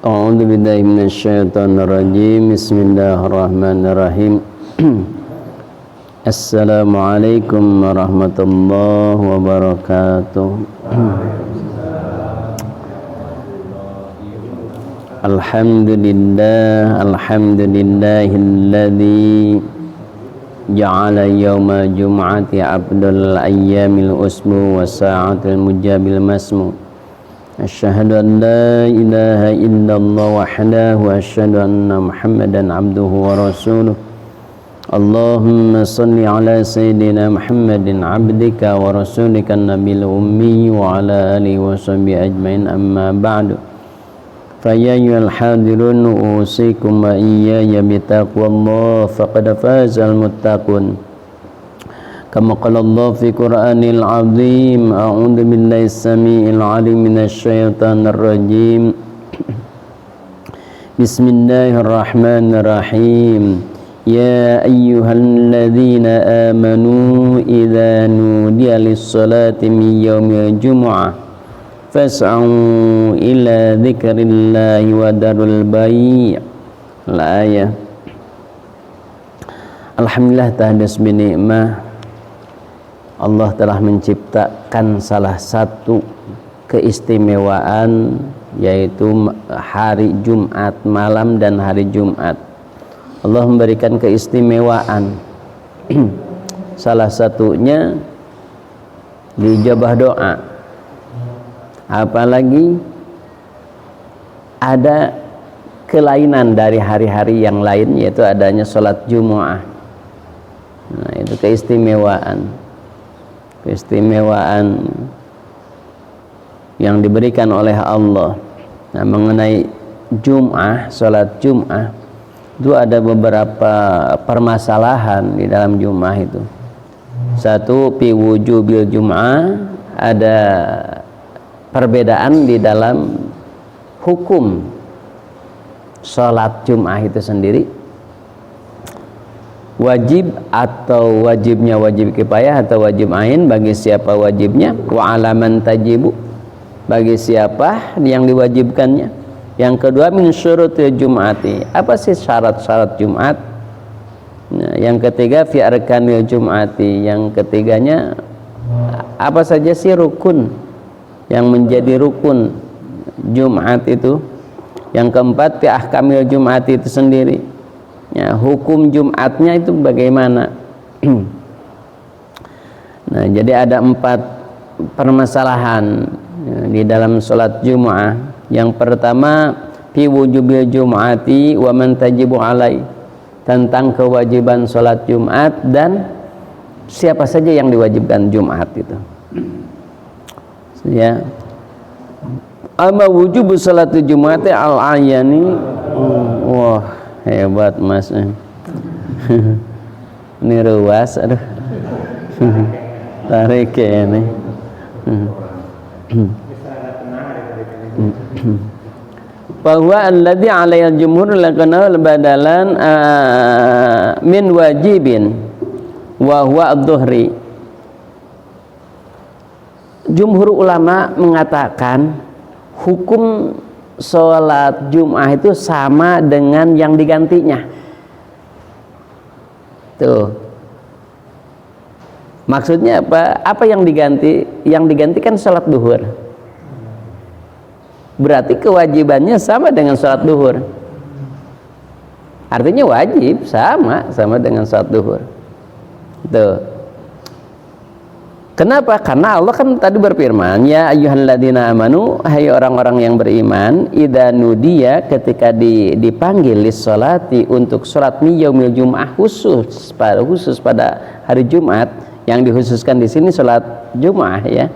A'udzu billahi minasyaitonir rajim. Bismillahirrahmanirrahim. Assalamualaikum warahmatullahi wabarakatuh. Alhamdulillahilladzi ja'ala yawma jum'ati abdul ayyamil usbu wa sa'atil mujabil masmu. Asyhadu an la ilaha illallah wahdahu wa asyhadu anna Muhammadan abduhu wa rasuluh. Allahumma salli ala sayyidina Muhammadin abdika wa rasulika nabil ummi wa ala alihi wa sahbihi ajmain, amma ba'du. Fa ya ayyuhal hadirun usikum wa iyaya bitaqwallah faqad fazal muttaqun. Kama qala Allah fi Qur'anil azim. A'udzu billahi samii'il 'alim minasyaitonir rajim. Bismillahirrahmanirrahim. Ya ayyuhalladzina amanu idza nudiya lis-salati min yaumil jumu'ah fas'au ila dzikrillahi wa darul bai'. Al-ayah. Alhamdulillah tahdas bi ni'mah. Allah telah menciptakan salah satu keistimewaan, yaitu hari Jumat malam dan hari Jumat. Allah memberikan keistimewaan. Salah satunya dijabah doa. Apalagi ada kelainan dari hari-hari yang lain, yaitu adanya sholat Jumu'ah. Nah, itu keistimewaan yang diberikan oleh Allah. Nah, mengenai Jum'ah, sholat Jum'ah itu ada beberapa permasalahan di dalam Jum'ah itu. Satu, fi wujubil Jum'ah, ada perbedaan di dalam hukum sholat Jum'ah itu sendiri. Wajib atau wajibnya wajib kifayah atau wajib ain, bagi siapa wajibnya. Wa alaman tajibu, bagi siapa yang diwajibkannya. Yang kedua, min syurutil jum'ati, apa sih syarat-syarat Jumat. Nah, yang ketiga, fi arkanil jum'ati, yang ketiganya apa saja sih rukun yang menjadi rukun Jumat itu. Yang keempat, fi ahkamil jum'ati itu sendiri. Ya, hukum Jumatnya itu bagaimana. Nah, jadi ada 4 permasalahan di dalam sholat Jum'ah. Yang pertama, fi wujubil Jum'ati wa man tajibu alai, tentang kewajiban sholat Jumat dan siapa saja yang diwajibkan Jumat itu. Ya, amma wujubu sholat Jum'ati al-ayani. Wah, hebat mas. Ini ruas, aduh. Tarik ini. Bahwa alladzi alaihi jumhur lakana badalan min wajibin wa huwa adh-dhuhri. Jumhur ulama mengatakan hukum sholat Jum'ah itu sama dengan yang digantinya. Tuh. Maksudnya apa? Apa yang diganti? Yang digantikan sholat duhur. Berarti kewajibannya sama dengan sholat duhur. Artinya wajib sama dengan sholat duhur. Tuh. Kenapa? Karena Allah kan tadi berfirman, ya ayyuhalladzina amanu, hai orang-orang yang beriman, idza nudiya, ketika dipanggil lis-sholati, untuk sholat mi yaumil jum'ah, khusus pada hari Jumat. Yang dikhususkan di sini sholat Jum'ah, ya.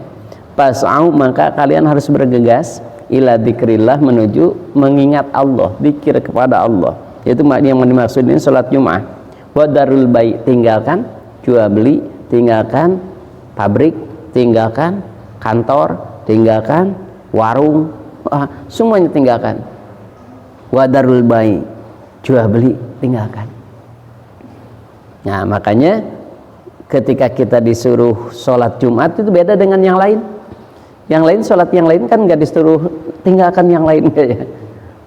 Fas'au, maka kalian harus bergegas ila dzikrillah, menuju mengingat Allah, zikir kepada Allah. Itu yang dimaksud ini sholat Jum'ah. Wa darul bai', tinggalkan jual beli, tinggalkan pabrik, tinggalkan kantor, tinggalkan warung, semuanya tinggalkan. Wadarul bai', jual beli, tinggalkan. Nah, makanya ketika kita disuruh sholat Jumat itu beda dengan yang lain. Yang lain, sholat yang lain kan nggak disuruh tinggalkan yang lain, ya.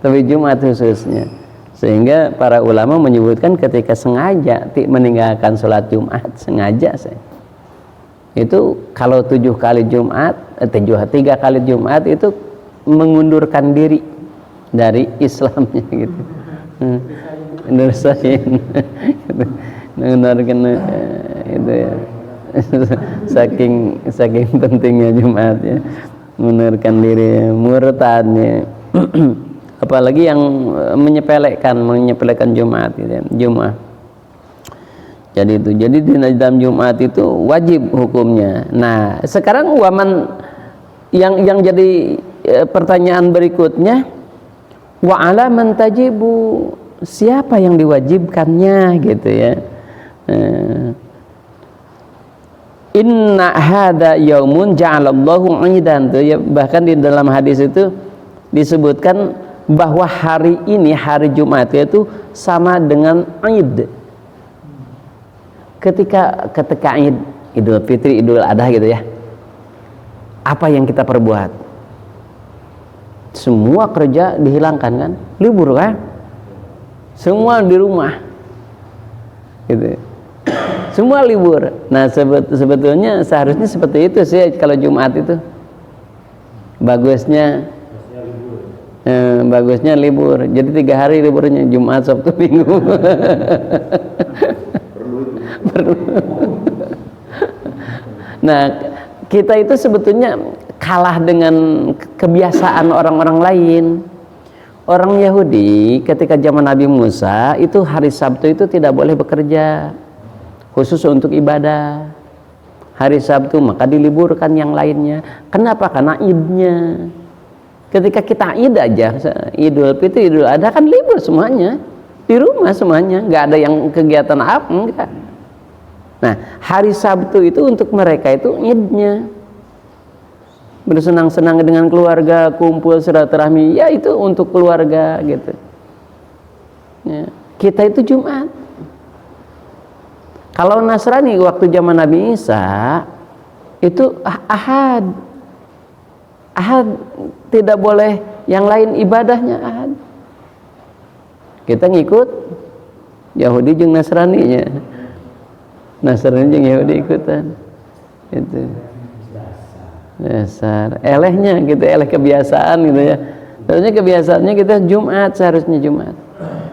tapi Jumat khususnya. Sehingga para ulama menyebutkan ketika sengaja meninggalkan sholat Jumat, sengaja saya. Itu kalau 7 kali Jumat, 3 kali Jumat itu mengundurkan diri dari Islamnya gitu. Nursain mengundurkan itu ya. saking pentingnya Jumat ya, mengundurkan diri, murtadnya. Apalagi yang menyepelekan Jumat gitu ya, Jumat. Jadi di dalam Jumat itu wajib hukumnya. Nah, sekarang waman yang jadi pertanyaan berikutnya, wa ala man tajibu, siapa yang diwajibkannya gitu ya. Inna hada yaumun ja'alallahu 'idan, tuh ya, bahkan di dalam hadis itu disebutkan bahwa hari ini, hari Jumat itu sama dengan Id. Ketika Id, Idul Fitri, Idul Adha gitu ya, apa yang kita perbuat? Semua kerja dihilangkan kan, libur kan, semua di rumah gitu, semua libur. Nah sebetulnya seharusnya seperti itu sih kalau Jumat itu bagusnya libur. Jadi 3 hari liburnya, Jumat, Sabtu, Minggu. Perlu. Nah, kita itu sebetulnya kalah dengan kebiasaan orang-orang lain. Orang Yahudi ketika zaman Nabi Musa itu hari Sabtu itu tidak boleh bekerja, khusus untuk ibadah. Hari Sabtu maka diliburkan yang lainnya. Kenapa? Karena idnya. Ketika kita Id aja, Idul Fitri, Idul Adha kan libur semuanya, di rumah semuanya, nggak ada yang kegiatan apa, enggak. Nah, hari Sabtu itu untuk mereka itu Idnya, bersenang-senang dengan keluarga, kumpul silaturahmi, ya itu untuk keluarga gitu. Ya. Kita itu Jumat. Kalau Nasrani waktu zaman Nabi Isa itu Ahad. Ahad tidak boleh yang lain ibadahnya Ahad. Kita ngikut Yahudi jeung Nasrani nya. Nasrani jeung Yahudi ikutan. Itu. Dasar elehnya gitu, eleh kebiasaan gitu ya. Seharusnya kebiasaannya kita Jumat, seharusnya Jumat.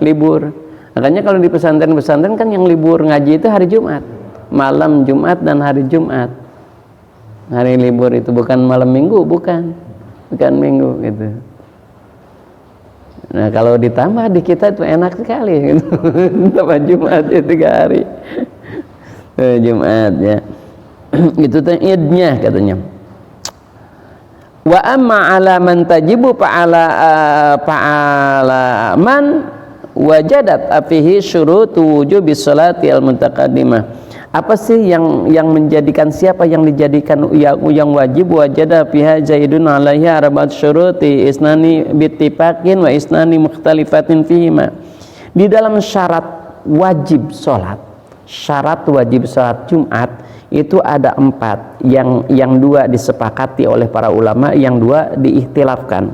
Libur. Makanya kalau di pesantren-pesantren kan yang libur ngaji itu hari Jumat. Malam Jumat dan hari Jumat. Hari libur itu bukan malam Minggu, bukan Minggu gitu. Nah kalau ditambah di kita itu enak sekali gitu. Tambah Jumat ya 3 hari Jumat ya. Itu tuh idnya katanya. Wa amma ala man tajibu fa'ala man wajadat afihi syurutu wujubi sholati al-mutaqaddimah. Apa sih yang menjadikan, siapa yang dijadikan yang wajib? Wajada fiha zaidun alaihi arba'at syuruti isnani bittifaqin wa isnani mukhtalifatin fihima. Di dalam syarat wajib salat Jumat itu ada 4, yang 2 disepakati oleh para ulama, yang 2 diikhtilafkan.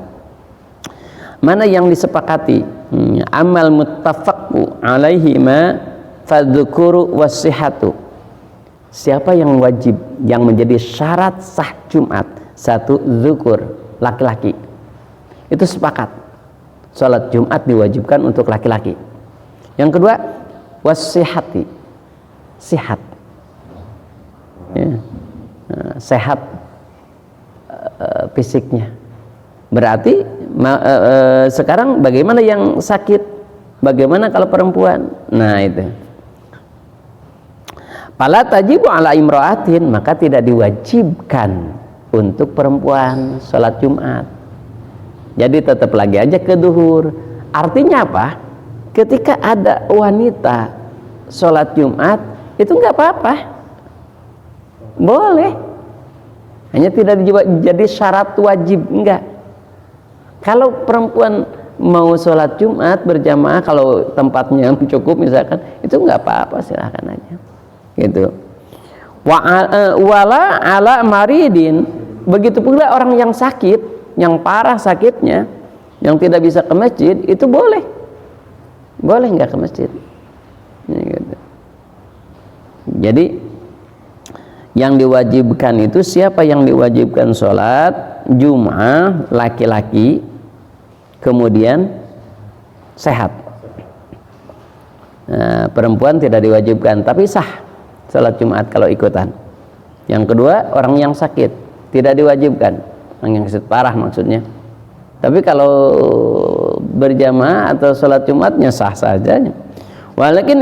Mana yang disepakati? Amal muttafaqu alaihi ma fadzukuru wassihatu. Siapa yang wajib, yang menjadi syarat sah Jumat? 1, zukur, laki-laki. Itu sepakat. Salat Jumat diwajibkan untuk laki-laki. Yang kedua, wassihati, sihat. Ya. Sehat fisiknya. Berarti sekarang bagaimana yang sakit? Bagaimana kalau perempuan? Nah itu. Fala tajibu ala imra'atin, maka tidak diwajibkan untuk perempuan salat Jumat. Jadi tetap lagi aja ke duhur. Artinya apa? Ketika ada wanita salat Jumat itu nggak apa-apa, boleh. Hanya tidak jadi syarat wajib, enggak. Kalau perempuan mau sholat Jumat berjamaah, kalau tempatnya cukup misalkan, itu nggak apa-apa, silahkan aja gitu. Wala ala maridin, begitu pula orang yang sakit, yang parah sakitnya, yang tidak bisa ke masjid itu boleh nggak ke masjid. Gitu. Jadi yang diwajibkan itu siapa yang diwajibkan sholat Jum'ah laki-laki kemudian sehat. Nah, perempuan tidak diwajibkan tapi sah sholat Jumat kalau ikutan. Yang kedua orang yang sakit tidak diwajibkan, orang yang sakit parah maksudnya. Tapi kalau berjamaah atau sholat Jumatnya sah saja. Walakin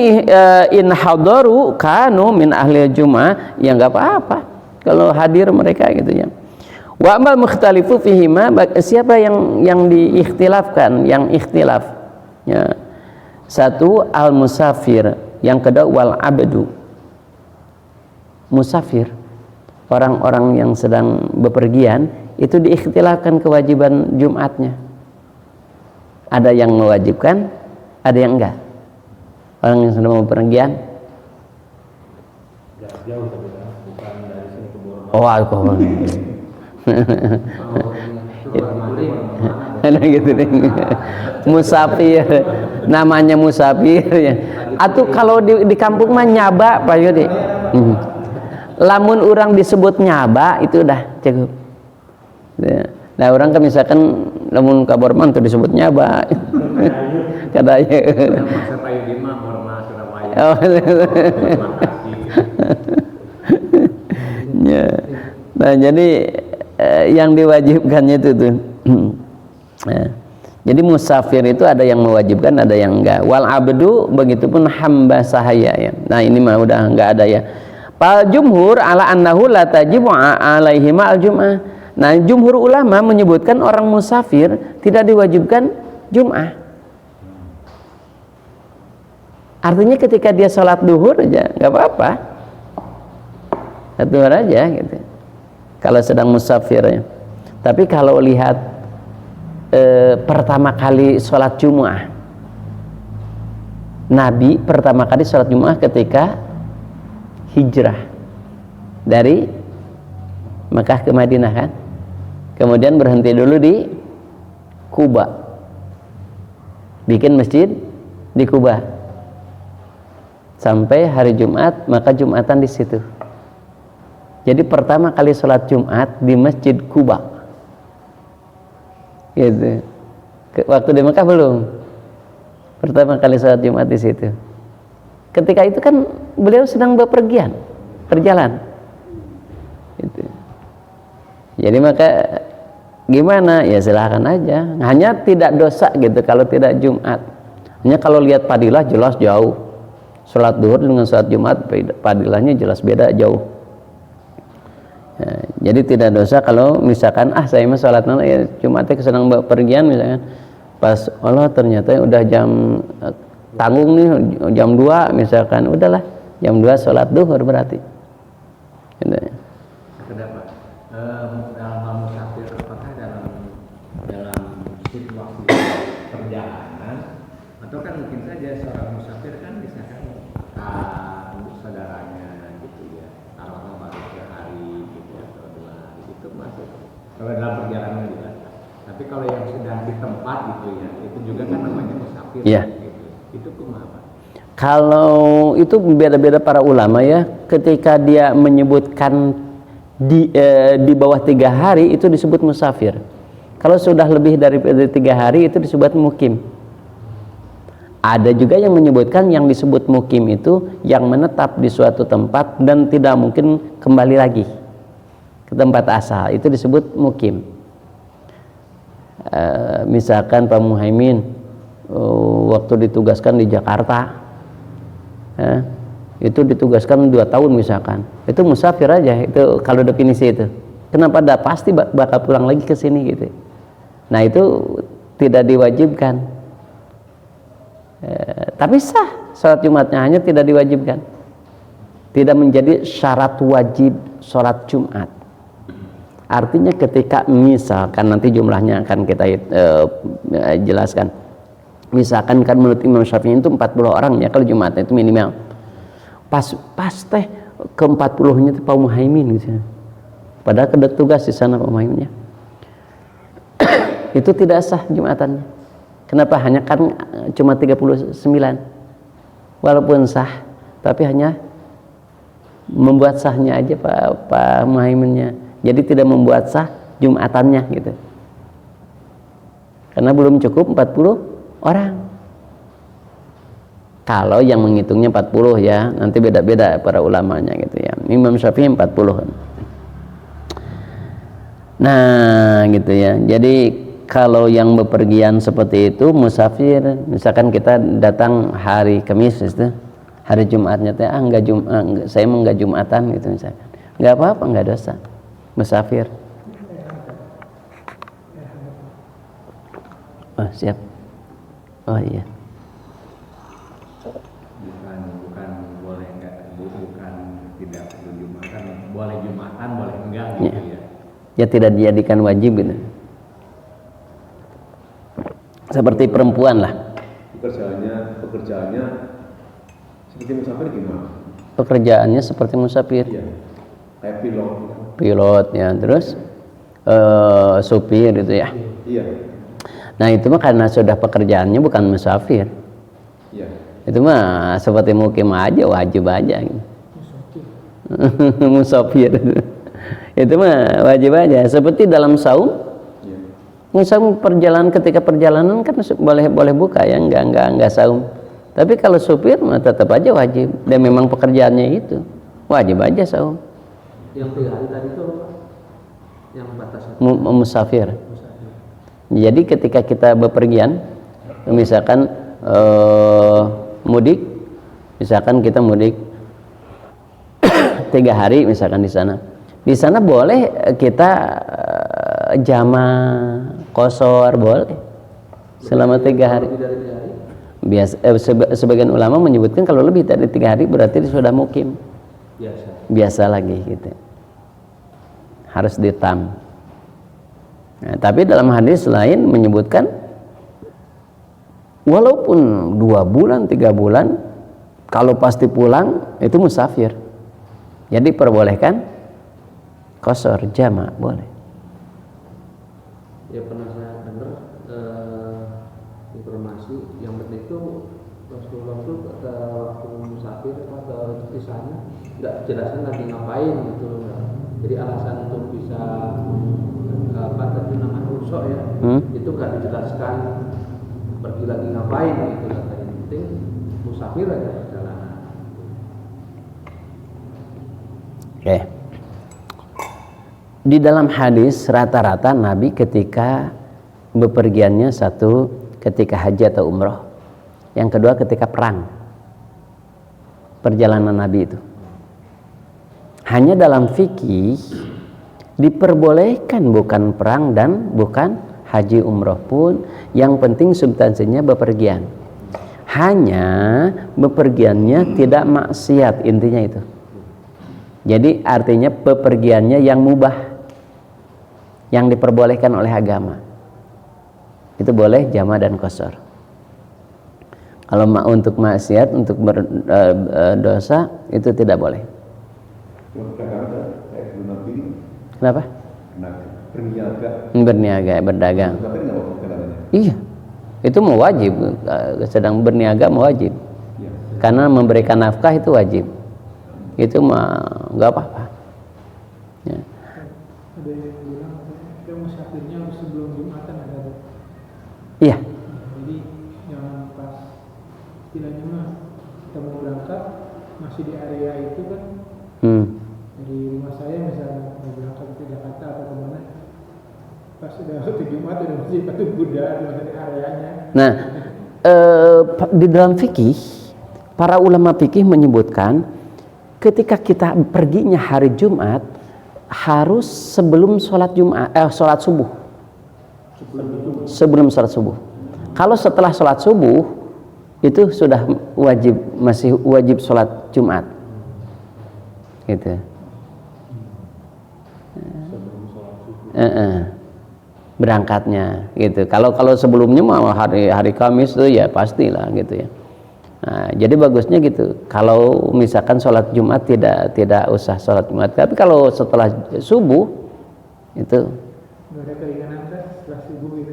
in hadaru kanu min ahli Jum'ah, ya nggak apa-apa kalau hadir mereka gitu ya. Wa amal mukhtalifu fihima, siapa yang diikhtilafkan, yang ikhtilaf ya. Satu al musafir, yang kedua wal abdu. Musafir, orang-orang yang sedang bepergian itu diikhtilafkan kewajiban Jumatnya. Ada yang mewajibkan, ada yang enggak. Orang yang sedang bepergian. Jauh bukan dari sini ke Borobudur. Oh, alkohol. Ada gitu deh. Musafir, namanya musafir ya. Atau kalau di kampung mah nyaba Pak Yudi. Lamun orang disebut nyaba itu udah cukup. Nah orang kan misalkan lamun kabar man tuh disebut nyaba. Kadanya. Maksud Pak Yudi mah Borma Surabaya. Oh. Ya. Nah jadi yang diwajibkannya itu tuh. Nah, jadi musafir itu ada yang mewajibkan, ada yang enggak. Wal abdu begitupun hamba sahaya ya. Nah ini mah udah enggak ada ya. Fal jumhur ala annahu la tajibu alaihi ma'al jum'ah. Nah jumhur ulama menyebutkan orang musafir tidak diwajibkan Jum'ah. Artinya ketika dia sholat duhur aja nggak apa-apa, duhur aja gitu. Kalau sedang musafir ya. Tapi kalau lihat pertama kali sholat Jum'ah, Nabi pertama kali sholat Jum'ah ketika hijrah dari Mekah ke Madinah kan, kemudian berhenti dulu di Kuba, bikin masjid di Kuba sampai hari Jumat, maka Jumatan di situ. Jadi pertama kali sholat Jumat di Masjid Kuba gitu. Waktu di Mekah belum, pertama kali sholat Jumat di situ. Ketika itu kan beliau sedang bepergian, berjalan gitu. Jadi maka gimana ya silahkan aja, hanya tidak dosa gitu kalau tidak Jumat. Hanya kalau lihat padilah jelas jauh, sholat duhur dengan sholat Jumat padilahnya jelas beda jauh ya, jadi tidak dosa kalau misalkan saya mah sholat ya, Jumatnya sedang bepergian misalkan pas Allah ternyata udah jam tanggung nih jam 2 misalkan, udahlah jam 2 sholat duhur berarti gitu ya. Kenapa? Dalam hal musafir apakah dalam situasi perjalanan atau kan mungkin saja seorang musafir kan misalkan saudaranya gitu ya, taruhlah baru sehari gitu atau 2 hari itu masuk kalau dalam perjalanan juga. Tapi kalau yang sedang di tempat gitu ya, itu juga kan namanya musafir yeah. Gitu. Itu kumaha? Kalau itu beda-beda para ulama ya, ketika dia menyebutkan di bawah 3 hari itu disebut musafir. Kalau sudah lebih dari 3 hari itu disebut mukim. Ada juga yang menyebutkan yang disebut mukim itu yang menetap di suatu tempat dan tidak mungkin kembali lagi ke tempat asal, itu disebut mukim. Misalkan Pak Muhaimin waktu ditugaskan di Jakarta itu ditugaskan 2 tahun misalkan, itu musafir aja itu kalau definisi itu. Kenapa? Dah pasti bakal pulang lagi ke sini gitu. Nah itu tidak diwajibkan, tapi sah sholat Jumatnya, hanya tidak diwajibkan, tidak menjadi syarat wajib sholat Jumat. Artinya ketika misalkan nanti jumlahnya akan kita jelaskan, misalkan kan menurut Imam Syafi'i itu 40 orang ya kalau Jumatnya itu minimal. Pas teh ke 40-nya itu Pak Muhaimin gitu. Padahal kedek tugas di sana Pak Muhaiminnya. itu tidak sah Jumatannya. Kenapa? Hanya kan cuma 39. Walaupun sah, tapi hanya membuat sahnya aja Pak Muhaiminnya. Jadi tidak membuat sah Jumatannya gitu. Karena belum cukup 40 orang. Kalau yang menghitungnya 40 ya, nanti beda-beda para ulamanya gitu ya. Imam Syafi'i 40. Nah, gitu ya. Jadi kalau yang bepergian seperti itu musafir, misalkan kita datang hari Kamis itu, hari Jumatnya teh saya enggak Jumatan gitu misalkan. Enggak apa-apa, enggak dosa. Musafir. Oh, siap. Oh iya. Bukan boleh enggak, bukan tidak perlu Jumatan, boleh Jumatan, boleh enggak Ya. gitu ya. Ya tidak dijadikan wajib gitu. Seperti perempuan lah. Pekerjaannya seperti musafir gimana? Pekerjaannya seperti musafir. Iya. Kayak pilot. Pilot ya, terus supir gitu ya. Iya. Nah, itu mah karena sudah pekerjaannya bukan musafir. Iya. Itu mah seperti mukim aja, wajib aja gitu. Musafir. Itu mah wajib aja. Seperti dalam saum. Saum perjalanan, ketika perjalanan kan boleh buka ya, enggak saum. Tapi kalau supir mah tetap aja wajib. Dan memang pekerjaannya itu wajib aja saum. Yang 3 hari tadi itu apa? Yang batasnya Musafir. Jadi ketika kita bepergian, misalkan mudik, misalkan kita mudik 3 hari misalkan di sana boleh kita jama qosor boleh selama 3 hari. Sebagian ulama menyebutkan kalau lebih dari 3 hari berarti sudah mukim. Biasa lagi gitu. Harus ditam. Nah, tapi dalam hadis lain menyebutkan walaupun 2 bulan, 3 bulan, kalau pasti pulang itu musafir. Jadi perbolehkan qosor jama boleh. Ya pernah saya dengar informasi yang penting itu Rasulullah itu waktu musafir atau di sana nggak jelaskan lagi ngapain gitu. Jadi alasan untuk bisa apa tadi namanya rusuk ya, itu nggak dijelaskan pergi lagi ngapain gitu. Yang penting musafir aja perjalanan. Oke. Di dalam hadis rata-rata Nabi ketika bepergiannya satu ketika haji atau umroh, yang kedua ketika perang. Perjalanan Nabi itu hanya dalam fikih diperbolehkan bukan perang dan bukan haji umroh pun, yang penting substansinya bepergian. Hanya bepergiannya tidak maksiat, intinya itu. Jadi artinya bepergiannya yang mubah, yang diperbolehkan oleh agama, itu boleh jama dan qosor. Kalau untuk maksiat, untuk berdosa itu tidak boleh. Kenapa? Berniaga, berdagang. Iya, itu mau wajib. Sedang berniaga mau wajib, karena memberikan nafkah itu wajib. Itu mah nggak apa-apa. Ya. Ada yang bilang kita musafirnya harus sebelum Jumatan ada. Iya. Jadi jangan pas istilahnya mah kita mau berangkat masih di area itu kan. Dari rumah saya misalnya mau berangkat ke Jakarta atau kemana, pas sudah waktu Jumat udah masih patung Buddha di areanya. Nah, di dalam fikih para ulama fikih menyebutkan ketika kita perginya hari Jumat harus sebelum sholat Jumat, sholat subuh. Sebelum sholat subuh. Kalau setelah sholat subuh itu sudah wajib, masih wajib sholat Jumat. Gitu. Berangkatnya gitu. Kalau sebelumnya mah hari Kamis tuh ya pastilah gitu ya. Nah, jadi bagusnya gitu. Kalau misalkan sholat Jumat tidak usah sholat Jumat. Tapi kalau setelah subuh itu Nggak ada keringanan kan setelah subuh gitu.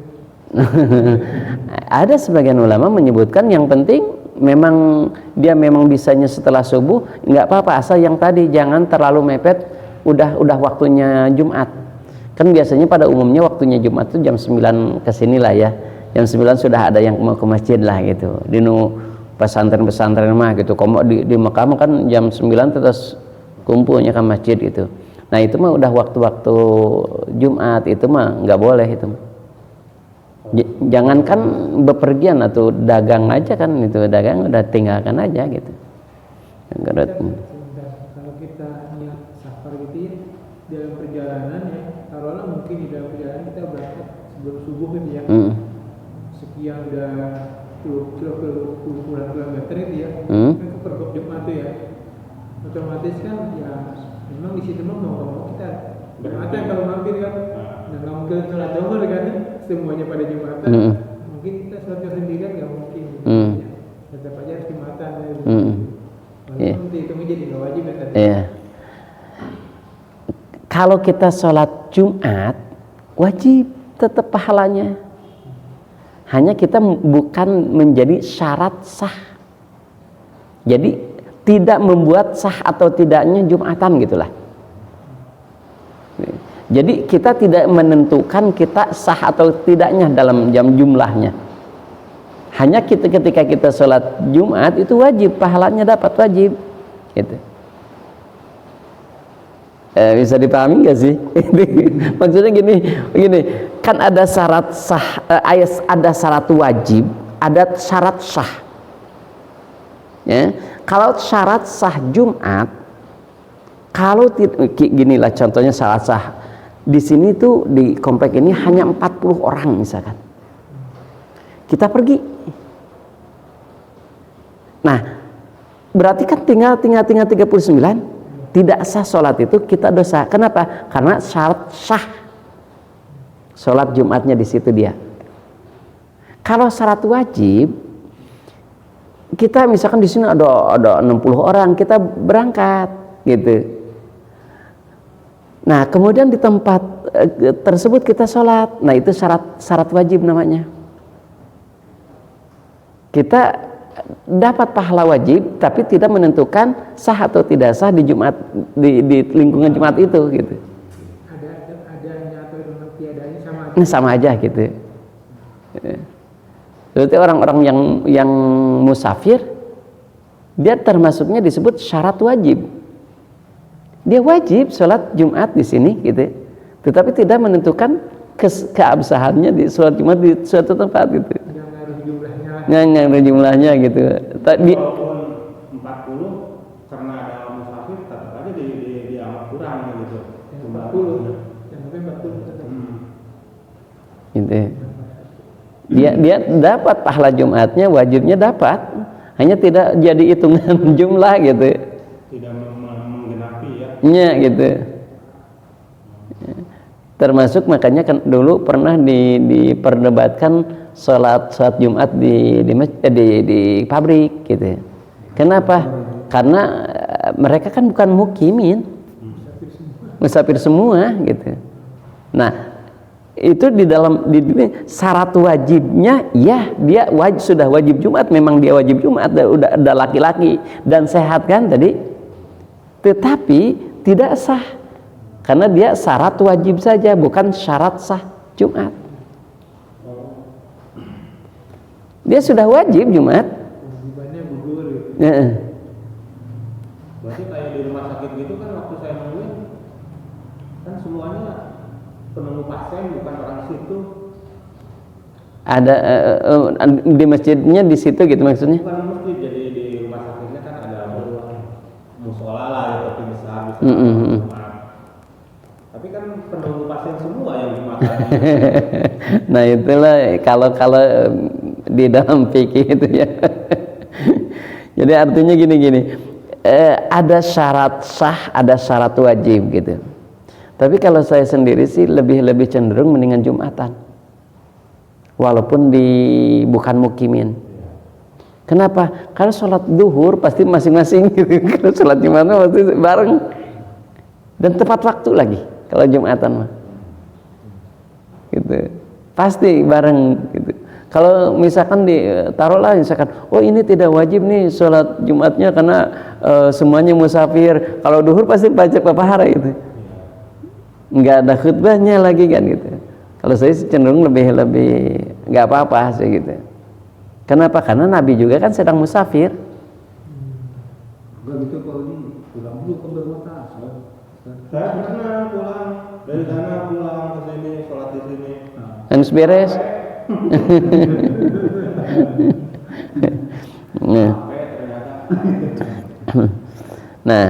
Ada sebagian ulama menyebutkan yang penting memang dia memang bisanya setelah subuh, nggak apa-apa, asal yang tadi jangan terlalu mepet, udah waktunya Jumat. Kan biasanya pada umumnya waktunya Jumat itu jam 9 kesini lah ya, jam 9 sudah ada yang mau ke masjid lah gitu, di pesantren-pesantren mah gitu. Komo di Mekah kan jam 9 terus kumpulnya ke masjid gitu. Nah itu mah udah waktu-waktu Jumat, itu mah nggak boleh itu. Jangankan bepergian atau dagang aja kan, itu dagang udah tinggalkan aja gitu. Sebentar, kalau kita niat safar gitu ya, dalam perjalanan ya, taruhlah mungkin di dalam perjalanan kita berangkat sebelum subuh gitu ya, sekian udah puluhan kilometer itu ya, kan ke pergok Jumat tuh ya, otomatis kan ya memang di situ mah mau kita Jumatan kalau mampir kan, dan nggak mungkin sholat zuhur kan, semuanya pada Jumatan, mungkin kita sholat zuhur sendiri kan nggak mungkin, ya. Tetap aja harus Jumatan ya. Walaupun itu jadi nggak wajib ya tadi. Iya. Kalau kita sholat Jumat wajib tetap pahalanya, hanya kita bukan menjadi syarat sah, jadi tidak membuat sah atau tidaknya Jumatan gitulah. Jadi kita tidak menentukan kita sah atau tidaknya dalam jam jumlahnya, hanya ketika kita sholat Jumat itu wajib, pahalanya dapat wajib gitu. Bisa dipahami nggak sih? Maksudnya gini, kan ada syarat sah, ada syarat wajib, ada syarat sah. Ya, kalau syarat sah Jumat, kalau ginilah contohnya syarat sah. Di sini tuh di komplek ini hanya 40 orang misalkan. Kita pergi. Nah, berarti kan tinggal 39. Tidak sah sholat itu, kita dosa. Kenapa? Karena syarat sah sholat Jumatnya di situ dia. Kalau syarat wajib, kita misalkan di sini ada 60 orang, kita berangkat gitu. Nah, kemudian di tempat tersebut kita sholat. Nah, itu syarat wajib namanya. Kita dapat pahala wajib, tapi tidak menentukan sah atau tidak sah di Jumat, di lingkungan Jumat itu gitu. Adanya atau tiadanya sama aja. Nah, sama aja gitu. Berarti orang-orang yang musafir, dia termasuknya disebut syarat wajib. Dia wajib sholat Jumat di sini gitu, tetapi tidak menentukan keabsahannya di sholat Jumat di suatu tempat gitu. Nggak ngaruh jumlahnya lah. Nggak ngaruh jumlahnya gitu. Walaupun 40 karena ada musafir tetap aja dianggap kurang gitu. Yang 40, yang sampai 40 tetap. Gitu. Dia dapat pahala Jumatnya, wajibnya dapat, hanya tidak jadi hitungan jumlah gitu. Tidak menggenapi ya. Nya gitu. Termasuk makanya kan dulu pernah diperdebatkan sholat Jumat di pabrik gitu. Kenapa? Karena mereka kan bukan mukimin, musafir semua gitu. Nah, itu di syarat wajibnya ya dia sudah wajib Jumat, memang dia wajib Jumat, udah ada laki-laki dan sehat kan tadi, tetapi tidak sah karena dia syarat wajib saja, bukan syarat sah Jumat. Dia sudah wajib Jumat. Kewajibannya gugur gitu. Berarti kayak di rumah sakit gitu kan, waktu saya nungguin kan semuanya penunggu pasien bukan orang situ. Ada di masjidnya di situ gitu maksudnya? Bukan masjid, jadi di rumah sakitnya kan ada musola lah gitu, tapi besar bisa. Tapi kan penunggu pasien semua yang dimakan. Nah itulah kalau di dalam fikih itu ya. Jadi artinya gini, ada syarat sah, ada syarat wajib gitu. Tapi kalau saya sendiri sih lebih cenderung mendingan Jumatan, walaupun bukan mukimin. Kenapa? Karena sholat duhur pasti masing-masing gitu. Kalau sholat Jumatan pasti bareng dan tepat waktu lagi kalau Jumatan mah gitu. pasti bareng gitu. Kalau misalkan taruhlah misalkan, oh ini tidak wajib nih sholat Jumatnya karena semuanya musafir. Kalau duhur pasti baca papahara itu, nggak ada khutbahnya lagi kan gitu. Kalau saya cenderung lebih nggak apa-apa sih gitu. Kenapa? Karena Nabi juga kan sedang musafir. Enggak gitu kalau ini pulang dulu ke Bermata. Saya pernah pulang dari sana pulang ke sini sholat di sini. Harus beres. Nah,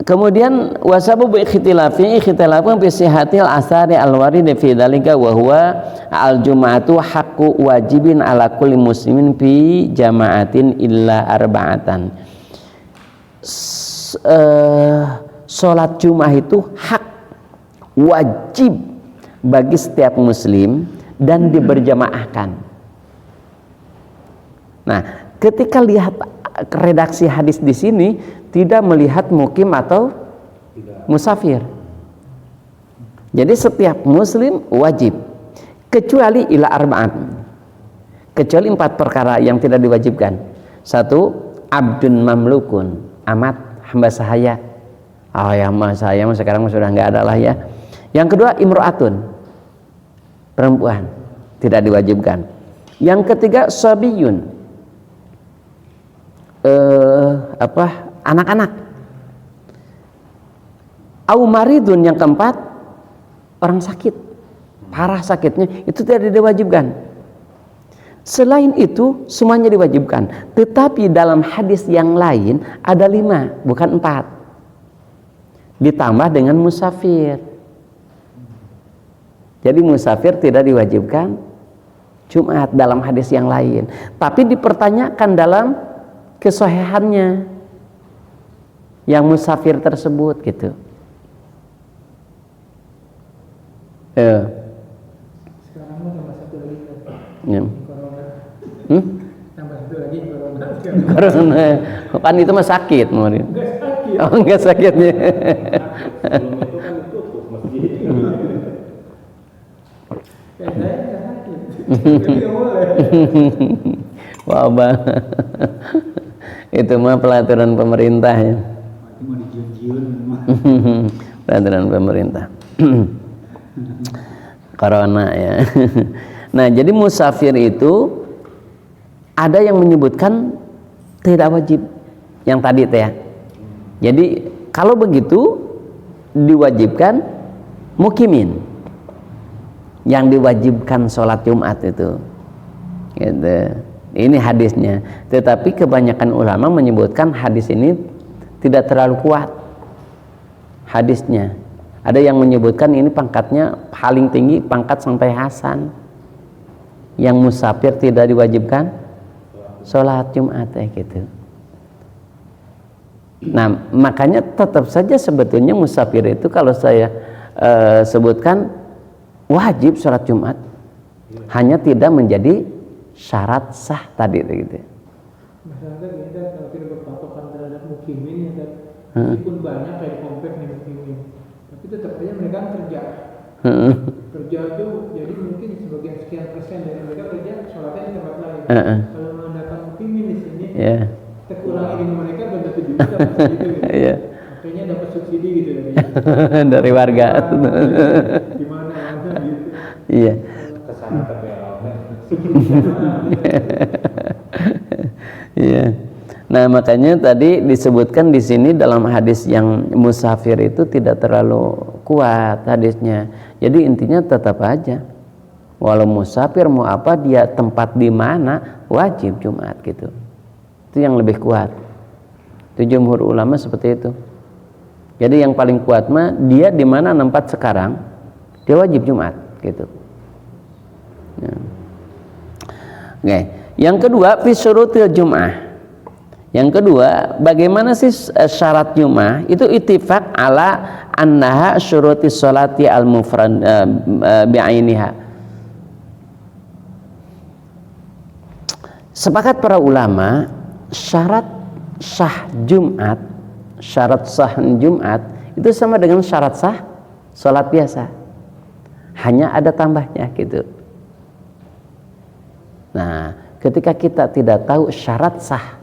kemudian wasababu ikhtilafnya fi sihhatil asari al-warid fi dzalika wa huwa al-jum'atu haqqu wajibin ala kulli muslimin fi jama'atin illa arba'atan. Salat Jumat itu hak wajib bagi setiap muslim dan diberjamaahkan. Nah, ketika lihat redaksi hadis di sini tidak melihat mukim atau musafir. Jadi setiap muslim wajib kecuali ila arba'at. Kecuali 4 perkara yang tidak diwajibkan. 1, abdun mamlukun, amat hamba sahaya. Oh ya, hamba sahaya sekarang sudah nggak ada lah ya. Yang kedua, imro'atun, perempuan, tidak diwajibkan. Yang ketiga, sabiyun, anak-anak. Au maridun, yang keempat, orang sakit, parah sakitnya, itu tidak diwajibkan. Selain itu semuanya diwajibkan. Tetapi dalam hadis yang lain ada 5, bukan 4. Ditambah dengan musafir. Jadi musafir tidak diwajibkan Jumat dalam hadis yang lain, tapi dipertanyakan dalam kesahihannya yang musafir tersebut gitu. Sekarang mau tambah satu lagi Ya. corona. Tambah satu lagi corona. Corona, kan itu mah sakit, Murid. Enggak sakit. Oh, enggak sakitnya. Sebelum itu kan ditutup masjid. Kayak saya enggak sakit. Jadi enggak boleh. Wabah. Itu mah pelaturan pemerintah ya. Mau dijiun-jiun mah. Peraturan pemerintah. Corona ya. Nah, jadi musafir itu ada yang menyebutkan tidak wajib yang tadi teh ya. Jadi kalau begitu diwajibkan mukimin yang diwajibkan sholat Jumat itu gitu. Ini hadisnya. Tetapi kebanyakan ulama menyebutkan hadis ini tidak terlalu kuat hadisnya. Ada yang menyebutkan ini pangkatnya paling tinggi, pangkat sampai hasan. Yang musafir tidak diwajibkan sholat Jumat gitu. Nah, makanya tetap saja sebetulnya musafir itu kalau saya sebutkan wajib sholat Jumat, hanya tidak menjadi syarat sah tadi gitu. Masyarakat kita kalau tidak berpatokan terhadap mukimin ya kan, meskipun banyak kayak komplek nih mukimin, tapi tetap aja mereka kerja. Kerja itu jadi mungkin sebagian sekian persen dari mereka kerja sholatnya di tempat lain. Kalau mengandalkan mukimin di sini, terkurangi dengan mereka belum tentu juga dapat segitu gitu. Makanya dapat subsidi gitu dari warga. Gimana gitu. Iya. Kesana ke belok. Iya. Nah, makanya tadi disebutkan di sini dalam hadis yang musafir itu tidak terlalu kuat hadisnya. Jadi intinya tetap aja walau musafir mau apa dia tempat di mana wajib Jumat gitu. Itu yang lebih kuat. Itu jumhur ulama seperti itu. Jadi yang paling kuat mah dia di mana tempat sekarang dia wajib Jumat gitu. Ya. Oke. Yang kedua fi syurutil Jum'ah. Yang kedua, bagaimana sih syarat Jum'ah? Itu ittifaq ala annaha syurutis sholati al-mufrad bi'ainiha. Sepakat para ulama, syarat sah Jumat, syarat sah Jumat itu sama dengan syarat sah sholat biasa. Hanya ada tambahnya gitu. Nah, ketika kita tidak tahu syarat sah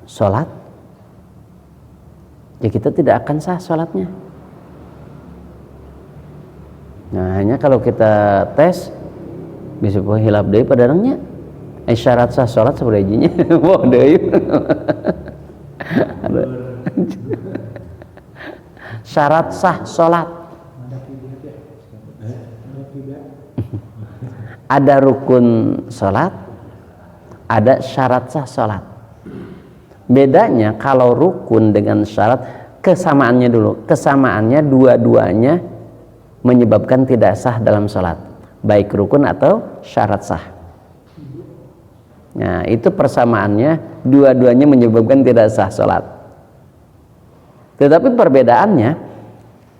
sholat, ya kita tidak akan sah sholatnya. Nah, hanya kalau kita tes bisa hilap deui padanangnya. Syarat sah sholat sebenarnya mau deui. Syarat sah sholat. Ada rukun sholat, ada syarat sah sholat. Bedanya kalau rukun dengan syarat, kesamaannya dulu. Kesamaannya dua-duanya menyebabkan tidak sah dalam sholat, baik rukun atau syarat sah. Nah, itu persamaannya, dua-duanya menyebabkan tidak sah sholat. Tetapi perbedaannya,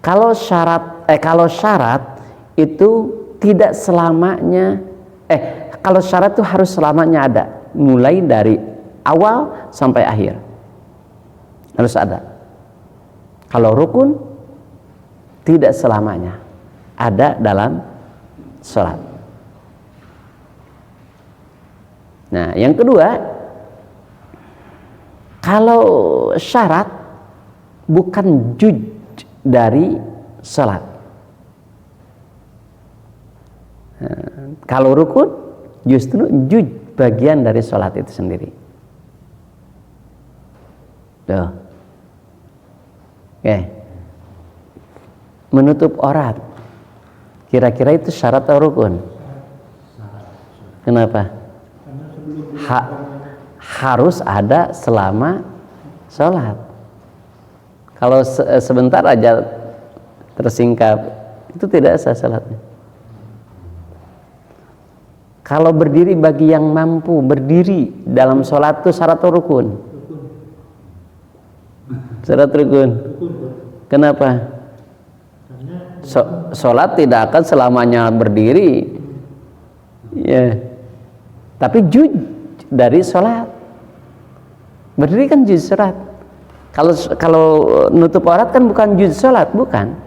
kalau syarat itu tidak selamanya, kalau syarat itu harus selamanya ada, mulai dari awal sampai akhir harus ada. Kalau rukun tidak selamanya ada dalam sholat. Nah, yang kedua, kalau syarat bukan juz dari sholat. Kalau rukun justru juz bagian dari sholat itu sendiri. Tuh. Oke. Menutup aurat, kira-kira itu syarat atau rukun? Kenapa? Harus ada selama sholat. Kalau sebentar aja tersingkap, itu tidak sah sholatnya. Kalau berdiri bagi yang mampu berdiri dalam sholat itu syarat atau rukun? Syarat rukun. Kenapa? Sholat tidak akan selamanya berdiri, ya. Tapi juz dari sholat. Berdiri kan juz sholat. Kalau nutup aurat kan bukan juz sholat, bukan.